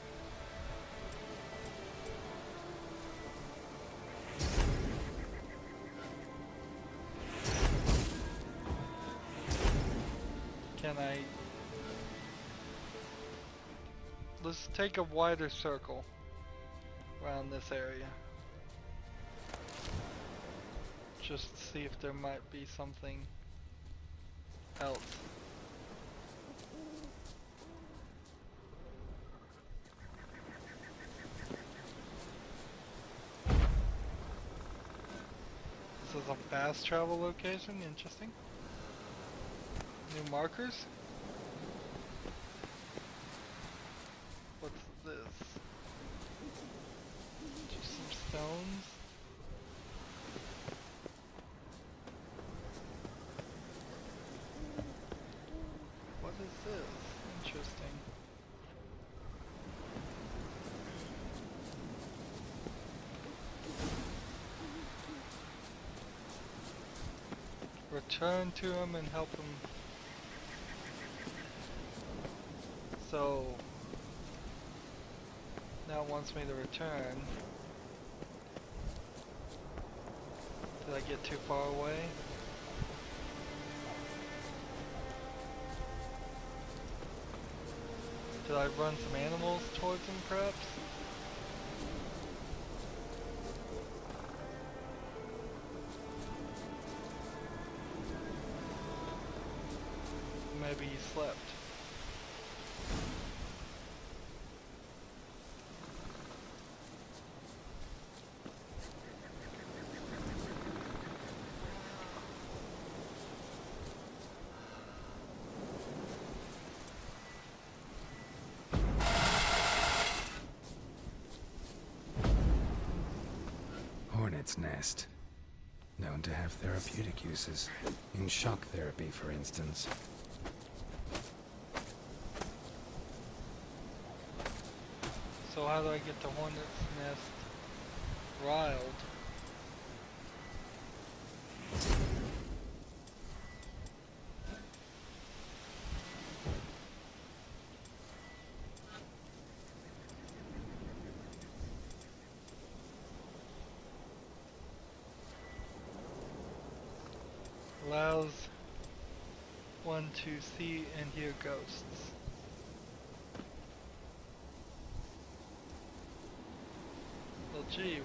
Can I... Let's take a wider circle around this area. Just to see if there might be something else. This is a fast travel location, interesting. New markers? What's this? Just some stones. What is this? Interesting. Return to him and help him. So now it wants me to return. Did I get too far away? Did I run some animals towards him, perhaps? Maybe he slept. hornet's nest. Known to have therapeutic uses. In shock therapy, for instance. So how do I get the hornet's nest riled? Allows one to see and hear ghosts. Well, gee,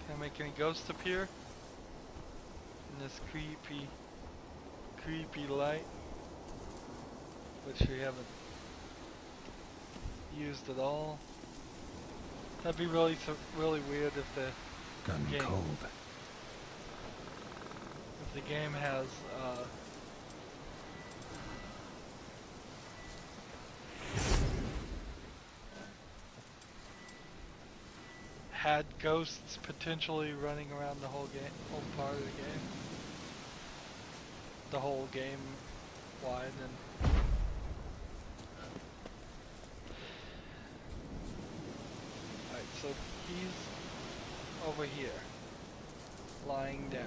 can I make any ghosts appear in this creepy light, which we haven't used at all? That'd be really weird if the Gun game, cold. if the game has had ghosts potentially running around the whole part of the game, the whole game wide, and alright, so he's over here, lying down.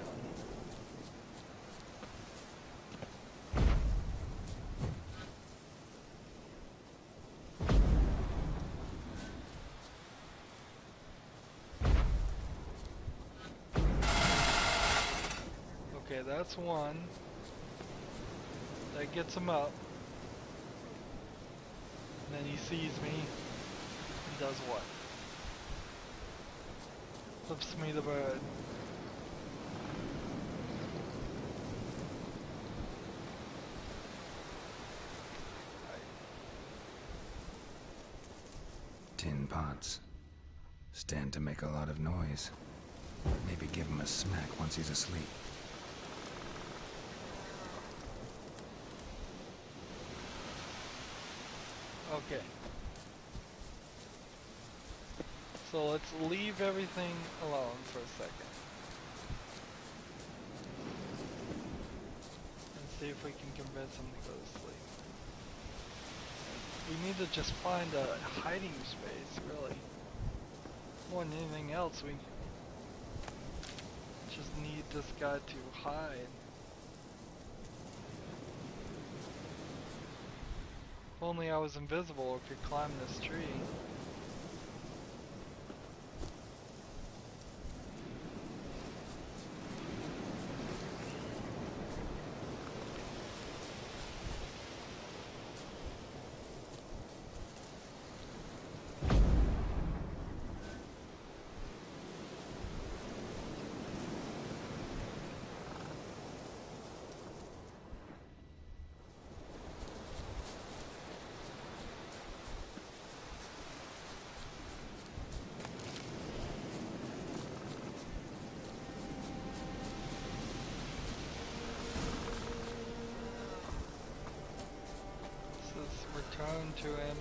Okay, that's one. That gets him up. And then he sees me and does what? Flips me the bird. Tin pots. Stand to make a lot of noise. Maybe give him a smack once he's asleep. Okay. So let's leave everything alone for a second. And see if we can convince him to go to sleep. We need to just find a hiding space, really. More than anything else, we just need this guy to hide. If only I was invisible or could climb this tree. Return to him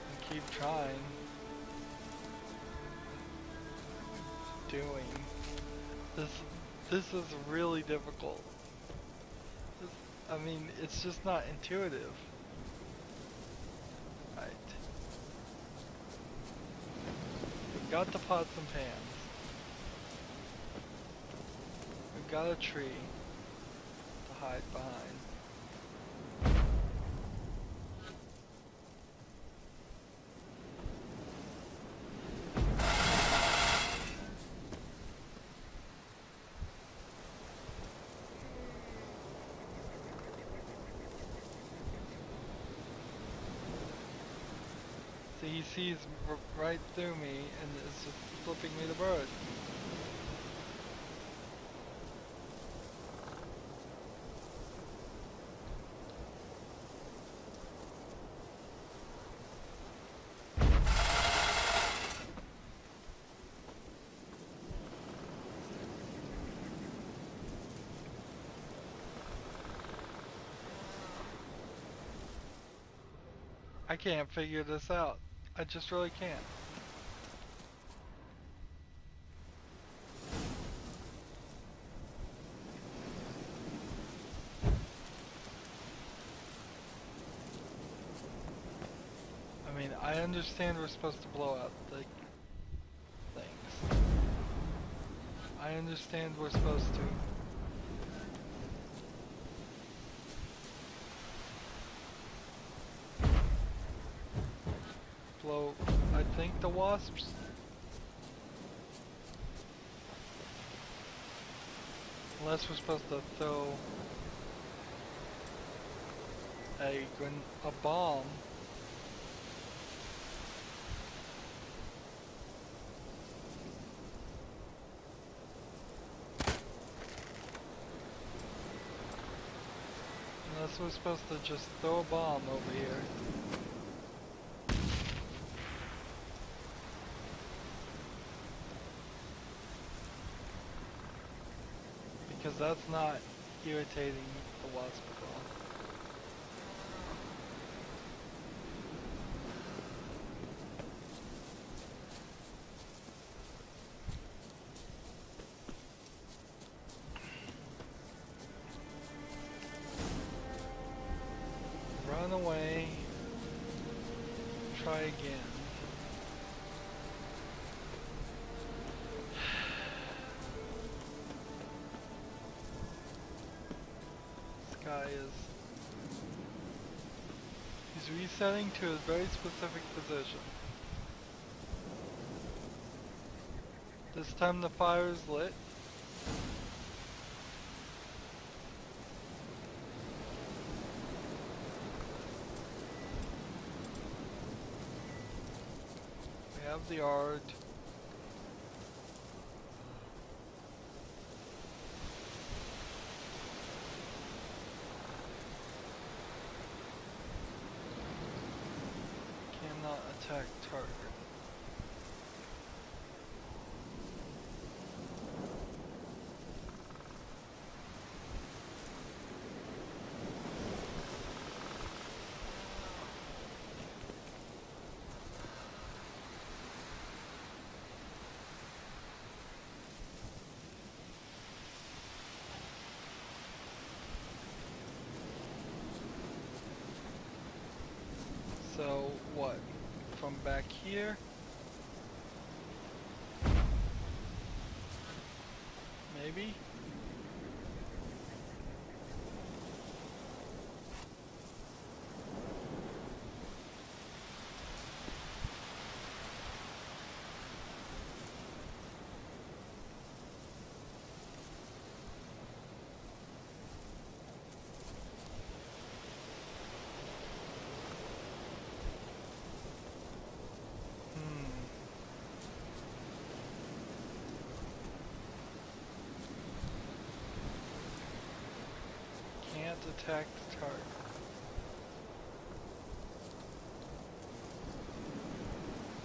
and keep trying. Doing. This is really difficult. I mean, it's just not intuitive. Right. We've got the pots and pans. We've got a tree to hide behind. He sees right through me and is just flipping me the bird. I can't figure this out. I just really can't. mean, I understand we're supposed to blow out the things. I understand we're supposed to. Blow, I think, the wasps. Unless we're supposed to throw a bomb. Unless we're supposed to just throw a bomb over here. Because that's not irritating the wasp at all. Run away. Try again. He's resetting to a very specific position. This time the fire is lit. We have the art. Attack target. So what? From back here? Maybe? Attack the target.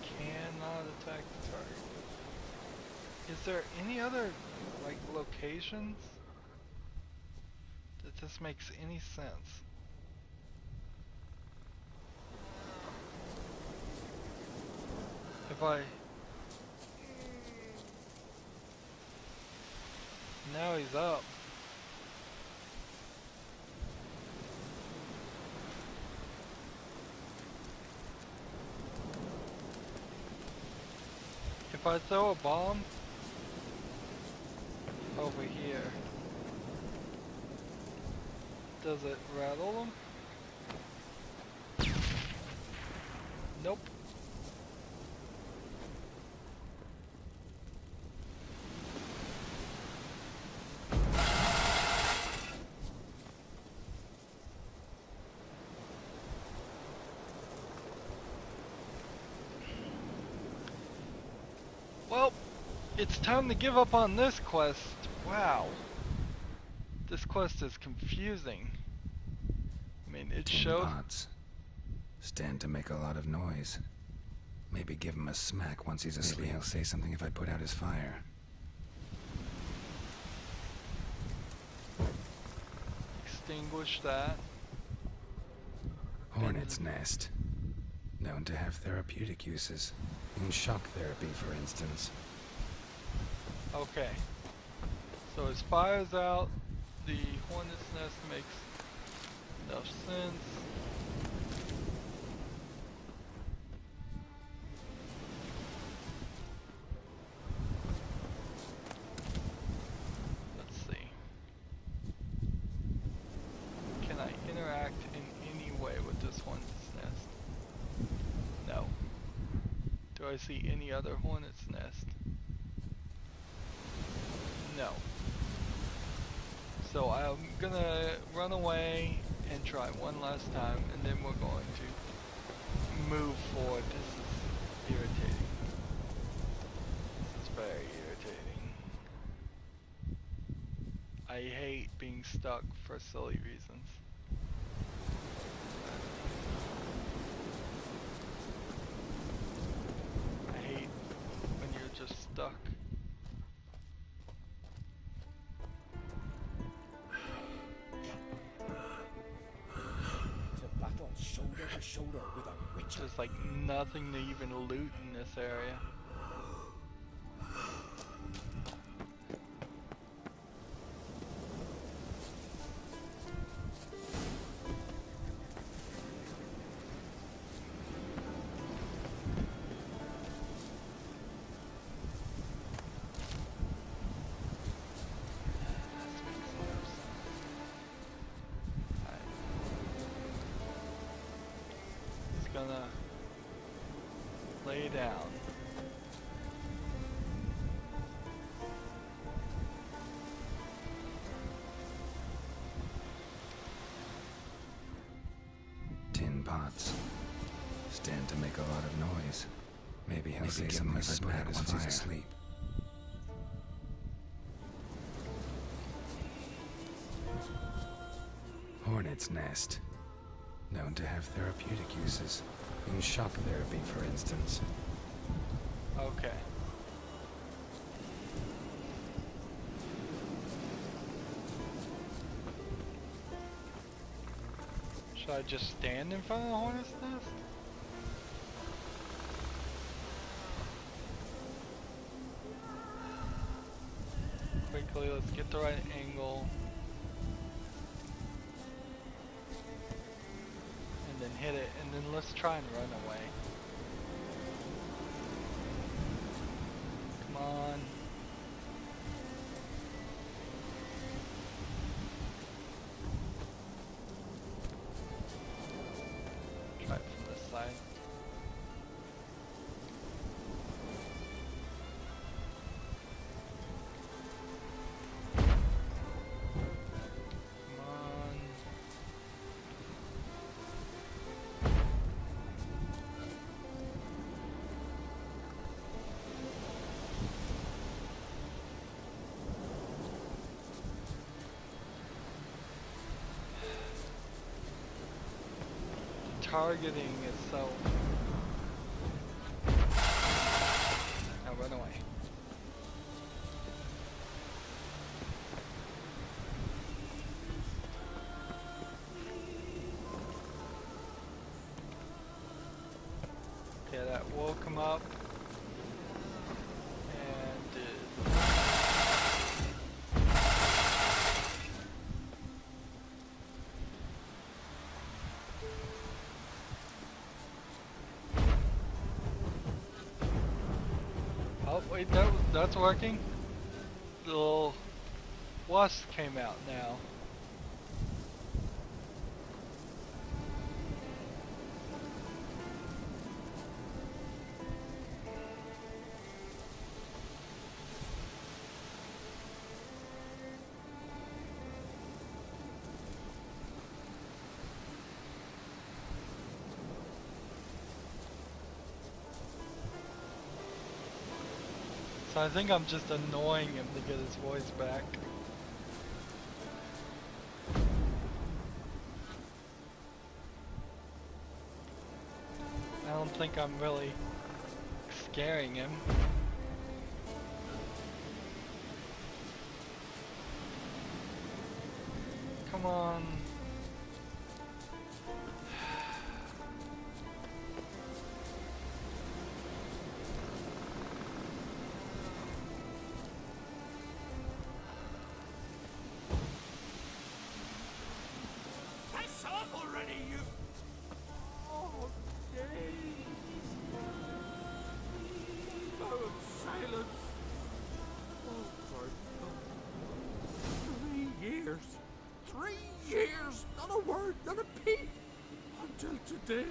Cannot attack the target. Is there any other, like, locations that this makes any sense? If I... Now he's up. If I throw a bomb over here, does it rattle them? Nope. Well, it's time to give up on this quest. Wow. This quest is confusing. I mean, it shows... Pots. Stand to make a lot of noise. Maybe give him a smack once he's asleep. Maybe he'll say something if I put out his fire. Extinguish that. Hornet's nest. Known to have therapeutic uses. In shock therapy, for instance. Okay. So his fire's out. The hornet's nest makes no sense. this hornet's nest? No. Do I see any other hornet's nest? No. So I'm gonna run away and try one last time, and then we're going to move forward. This is irritating. This is very irritating. I hate being stuck for silly reasons. I hate when you're just stuck. To battle shoulder to shoulder with a witcher. There's like nothing to even loot in this area. Gonna lay down. Tin pots. Stand to make a lot of noise. Maybe he'll say something as bad as fire. Asleep. Hornet's nest. Known to have therapeutic uses. In shock therapy, for instance. Okay. Should I just stand in front of the hornet's nest? Quickly, let's get the right angle. And then hit it, and then let's try and run away. Come on. Try it from this side. Come on. Targeting is so... Now run away. Okay, that woke him up. And oh wait, that's working. The little wasp came out now. So I think I'm just annoying him to get his voice back. I don't think I'm really scaring him. Come on. Piss off already, you... Oh, days. Oh, silence. Oh, for 3 years. 3 years. Not a word, not a peep. Until today,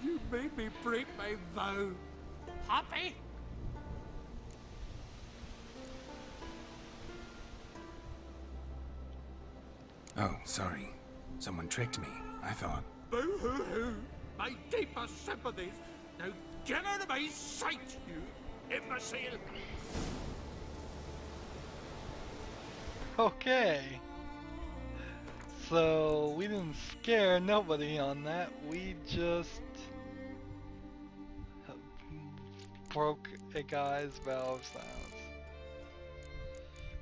you made me break my vow. Happy? Oh, sorry. Someone tricked me. I thought... Boo-hoo-hoo! My deepest sympathies. Now get out of my sight, you imbecile! Okay. So we didn't scare nobody on that. We just broke a guy's vow of silence.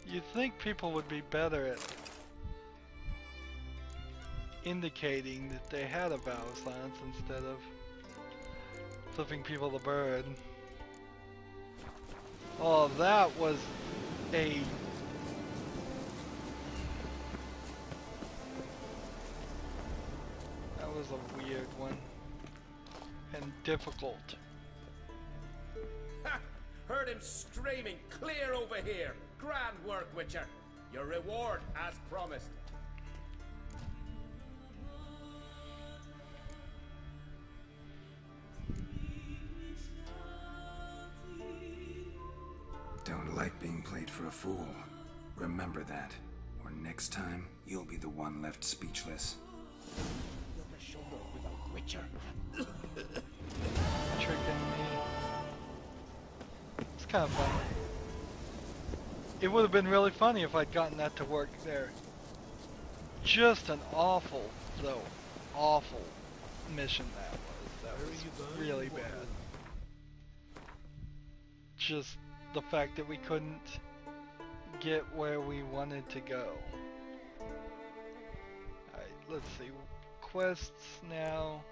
You'd think people would be better at indicating that they had a vow of silence instead of flipping people the bird. Oh, that was a... that was a weird one. And difficult. Ha! Heard him screaming, clear over here. Grand work, Witcher. Your reward, as promised. Don't like being played for a fool. Remember that. Or next time, you'll be the one left speechless. You're a shoulder without Witcher. Tricking me. It's kind of funny. It would have been really funny if I'd gotten that to work there. Just an awful, though, awful mission that was. That was really bad. Just the fact that we couldn't get where we wanted to go. Alright, let's see. Quests now.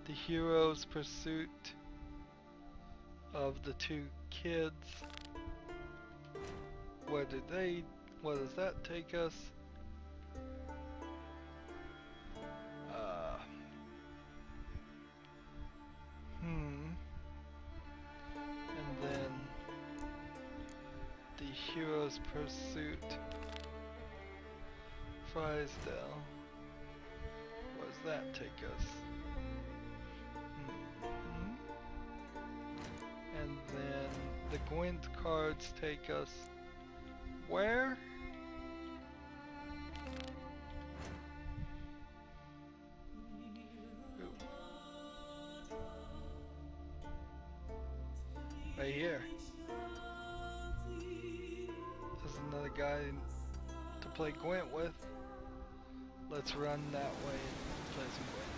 The hero's pursuit of the two kids. What does that take us? And then the hero's pursuit. Frysdale. Where does that take us? And then the Gwent cards take us where? Ooh. Right here. There's another guy to play Gwent with. Let's run that way and play some Gwent.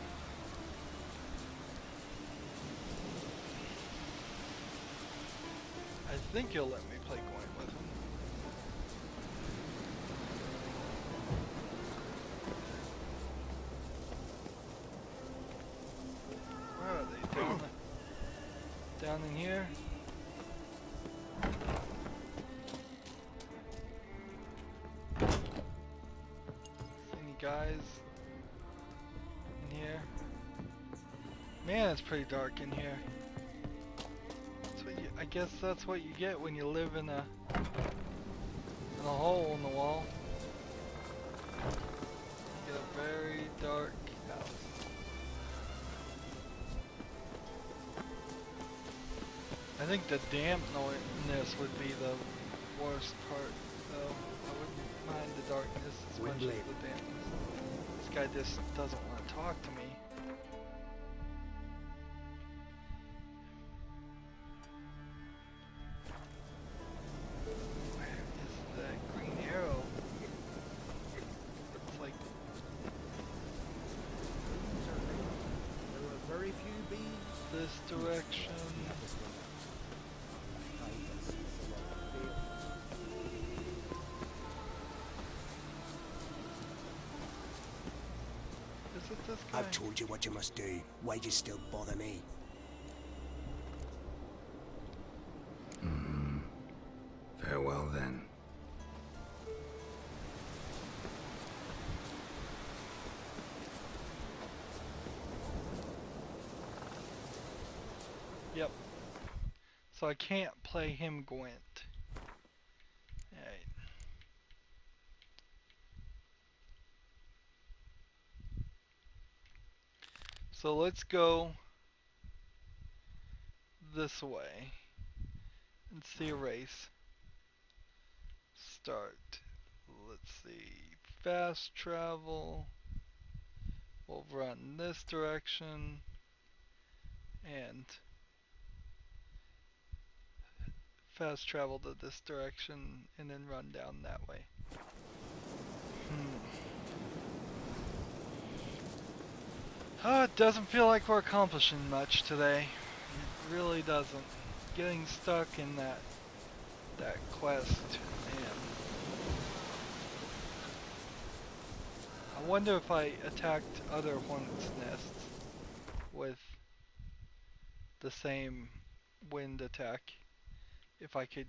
I think he'll let me play Gwent with him. Where are they? Down in here? Any guys in here? Man, it's pretty dark in here. I guess that's what you get when you live in a hole in the wall. You get a very dark house. I think the dampness would be the worst part, though. I wouldn't mind the darkness as much as the dampness. This guy just doesn't want to talk to me. This direction. Is it this guy? I've told you what you must do. Why do you still bother me? Farewell then. Yep. So I can't play him Gwent. Alright. So let's go this way and see a race. Start. Let's see. Fast travel. We'll run this direction and fast travel to this direction and then run down that way. Oh, it doesn't feel like we're accomplishing much today. It really doesn't. Getting stuck in that quest, man. I wonder if I attacked other hornets' nests with the same wind attack, if I could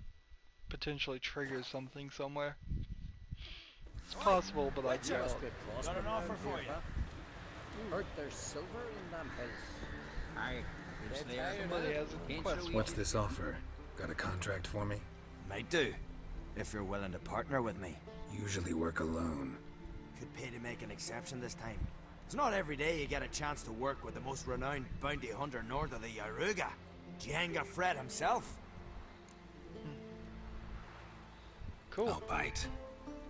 potentially trigger something somewhere. It's possible, but I doubt. Got an offer for you. Heard there's silver in them hills. Aye. Somebody has a quest. What's this offer? Got a contract for me? Might do, if you're willing to partner with me. Usually work alone. Could pay to make an exception this time. It's not every day you get a chance to work with the most renowned bounty hunter north of the Yaruga, Jenga Fred himself. Cool. I'll bite.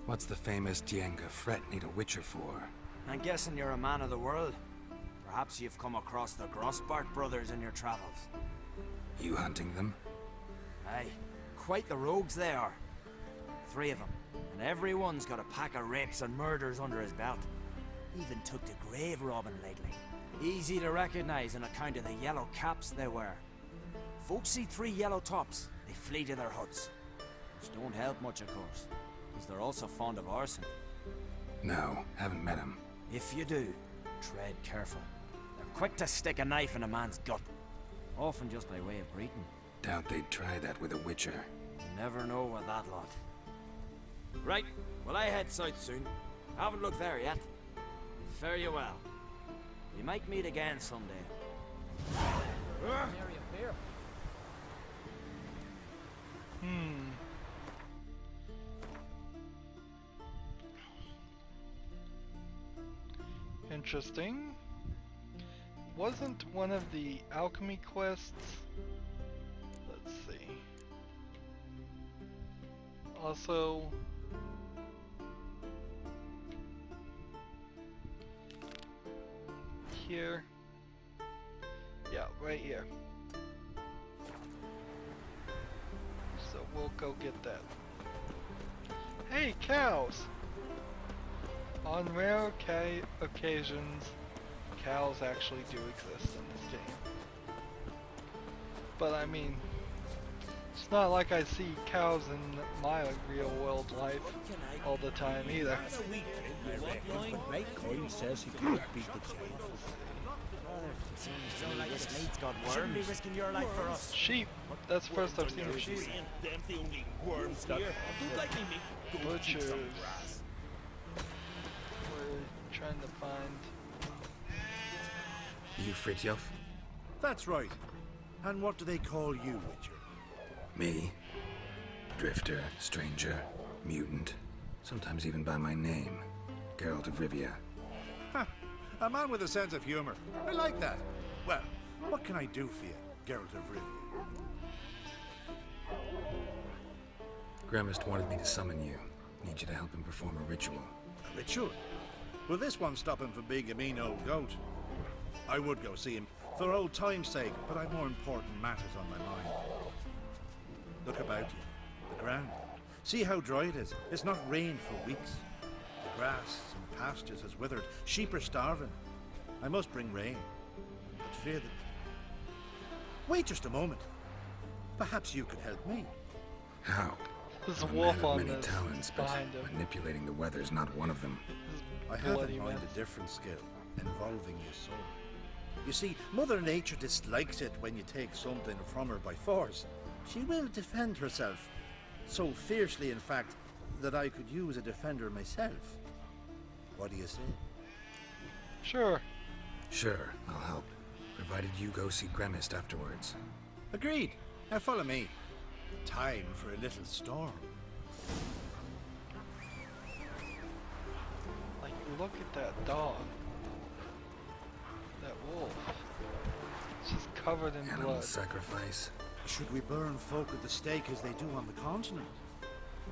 What's the famous Jenga Fred need a witcher for? I'm guessing you're a man of the world. Perhaps you've come across the Grossbart brothers in your travels. You hunting them? Aye, quite the rogues they are. 3 of them, and everyone's got a pack of rapes and murders under his belt. Even took to grave robbing lately. Easy to recognize on account of the yellow caps they wear. Folks see 3 yellow tops, they flee to their huts. Which don't help much, of course, because they're also fond of arson. No, haven't met him. If you do, tread careful. They're quick to stick a knife in a man's gut, often just by way of greeting. Doubt they'd try that with a witcher. You never know with that lot. Right, well I head south soon. Haven't looked there yet. Fare you well. We might meet again someday. Interesting. Wasn't one of the alchemy quests? Let's see. Also, here. Yeah, right here. So we'll go get that. Hey, cows! On rare occasions, cows actually do exist in this game. But I mean, it's not like I see cows in my real world life all the time either. Right coin says he can't beat the giant. So like this mate's got worms. Shouldn't be risking your life for us. Sheep. That's the first I've seen of sheep. Butchers. We're trying to find. You Fritjof? That's right. And what do they call you, Witcher? Me? Drifter, stranger, mutant. Sometimes even by my name. Geralt of Rivia. Ha! A man with a sense of humor. I like that. Well, what can I do for you, Geralt of Rivia? Gremist wanted me to summon you. Need you to help him perform a ritual. A ritual? Will this one stop him from being a mean old goat? I would go see him for old time's sake, but I've more important matters on my mind. Look about you. The ground. See how dry it is. It's not rained for weeks. The grass and pastures has withered. Sheep are starving. I must bring rain. But fear that... Wait just a moment. Perhaps you could help me. How? There's a I'm wolf man of on many this talents, but behind him. manipulating the weather's not one of them. I have Bloody in mind mess. a different skill, involving your soul. You see, Mother Nature dislikes it when you take something from her by force. She will defend herself. So fiercely, in fact, that I could use a defender myself. What do you say? Sure. Sure, I'll help. Provided you go see Gremist afterwards. Agreed. Now follow me. Time for a little storm. Like, look at that dog. That wolf. wolf. It's just covered in Animal blood. sacrifice. Should we burn folk at the stake as they do on the continent?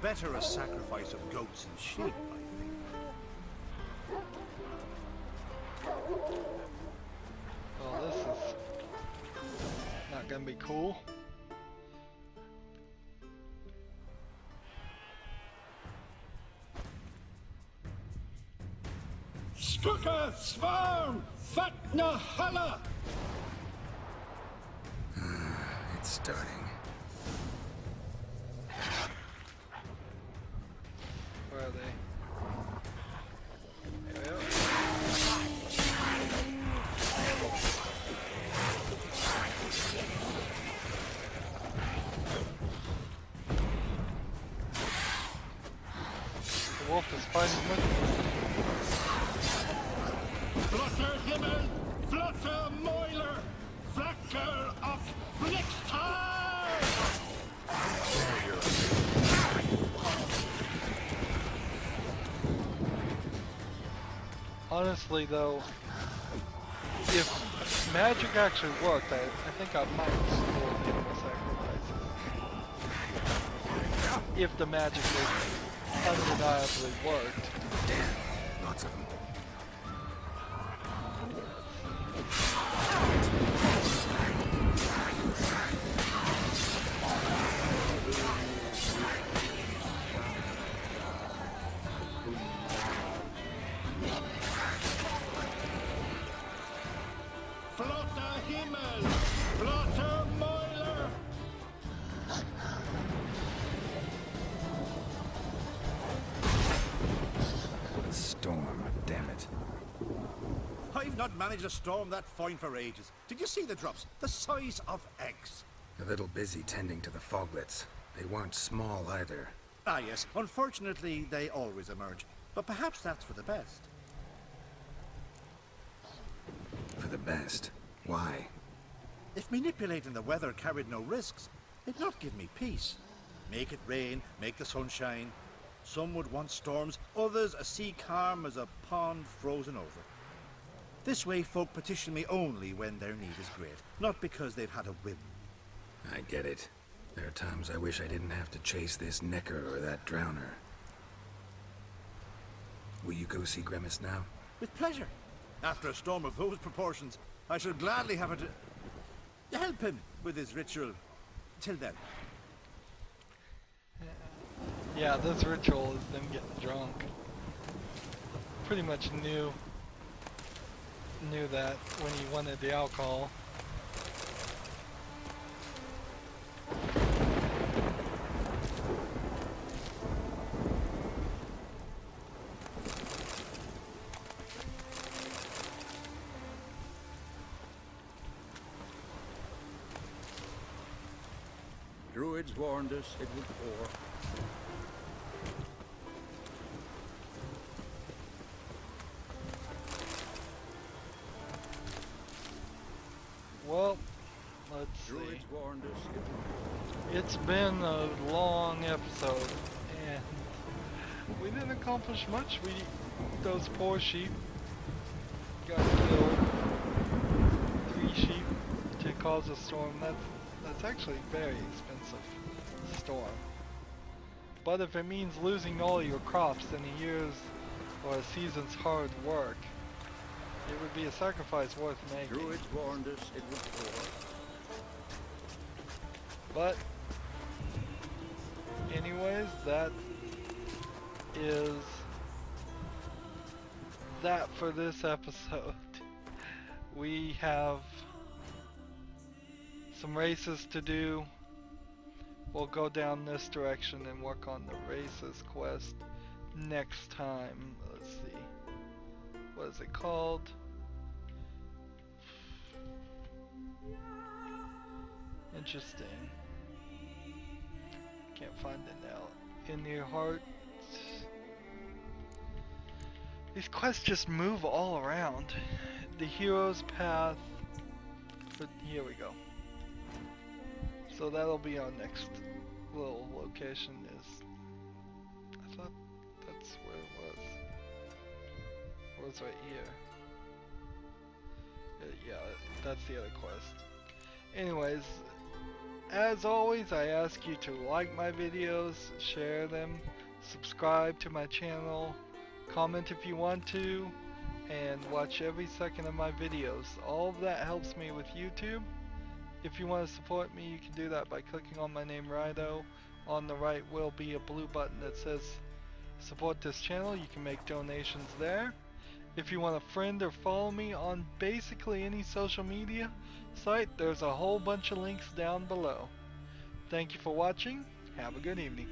Better a sacrifice of goats and sheep, I think. Well, this is not gonna be cool. Skuka Svarm Fatna Hala! It's starting. Where are they? There we go. The wolf is fighting with them. Flutter Himmel, Flutter Moiler, Flacker of Blixtar! Honestly, though, if magic actually worked, I think I might explore the animal sacrifices. If the magic was undeniably worked. Damn, lots of them. Flutter Himmel, Flutter Moiler! A storm, damn it. I've not managed a storm that fine for ages. Did you see the drops? The size of eggs. A little busy tending to the foglets. They weren't small either. Ah yes, unfortunately they always emerge. But perhaps that's for the best. For the best. Why? If manipulating the weather carried no risks, it'd not give me peace. Make it rain, make the sun shine. Some would want storms, others a sea calm as a pond frozen over. This way folk petition me only when their need is great, not because they've had a whim. I get it. There are times I wish I didn't have to chase this necker or that drowner. Will you go see Grimace now? With pleasure. After a storm of those proportions, I should gladly have it to help him with his ritual. Till then. Yeah, this ritual is them getting drunk. Pretty much knew that when he wanted the alcohol. Druids warned us it would pour. Well, let's see. Druids warned us it would pour. It's been a long episode, and we didn't accomplish much. Those poor sheep got killed. 3 sheep to cause a storm. That's actually very expensive storm. But if it means losing all your crops in a year's or a season's hard work, it would be a sacrifice worth making. Druids warned us it would pour. But anyways, that is that for this episode. We have some races to do. We'll go down this direction and work on the races quest next time. Let's see. What is it called? Interesting. Can't find it now. In your heart. These quests just move all around. The hero's path. But here we go. So that'll be our next little location. I thought that's where it was. It was right here. yeah, that's the other quest. Anyways, as always, I ask you to like my videos, share them, subscribe to my channel, comment if you want to, and watch every second of my videos. All of that helps me with YouTube. If you want to support me, you can do that by clicking on my name, Rydo. On the right will be a blue button that says support this channel. You can make donations there. If you want to friend or follow me on basically any social media site, there's a whole bunch of links down below. Thank you for watching. Have a good evening.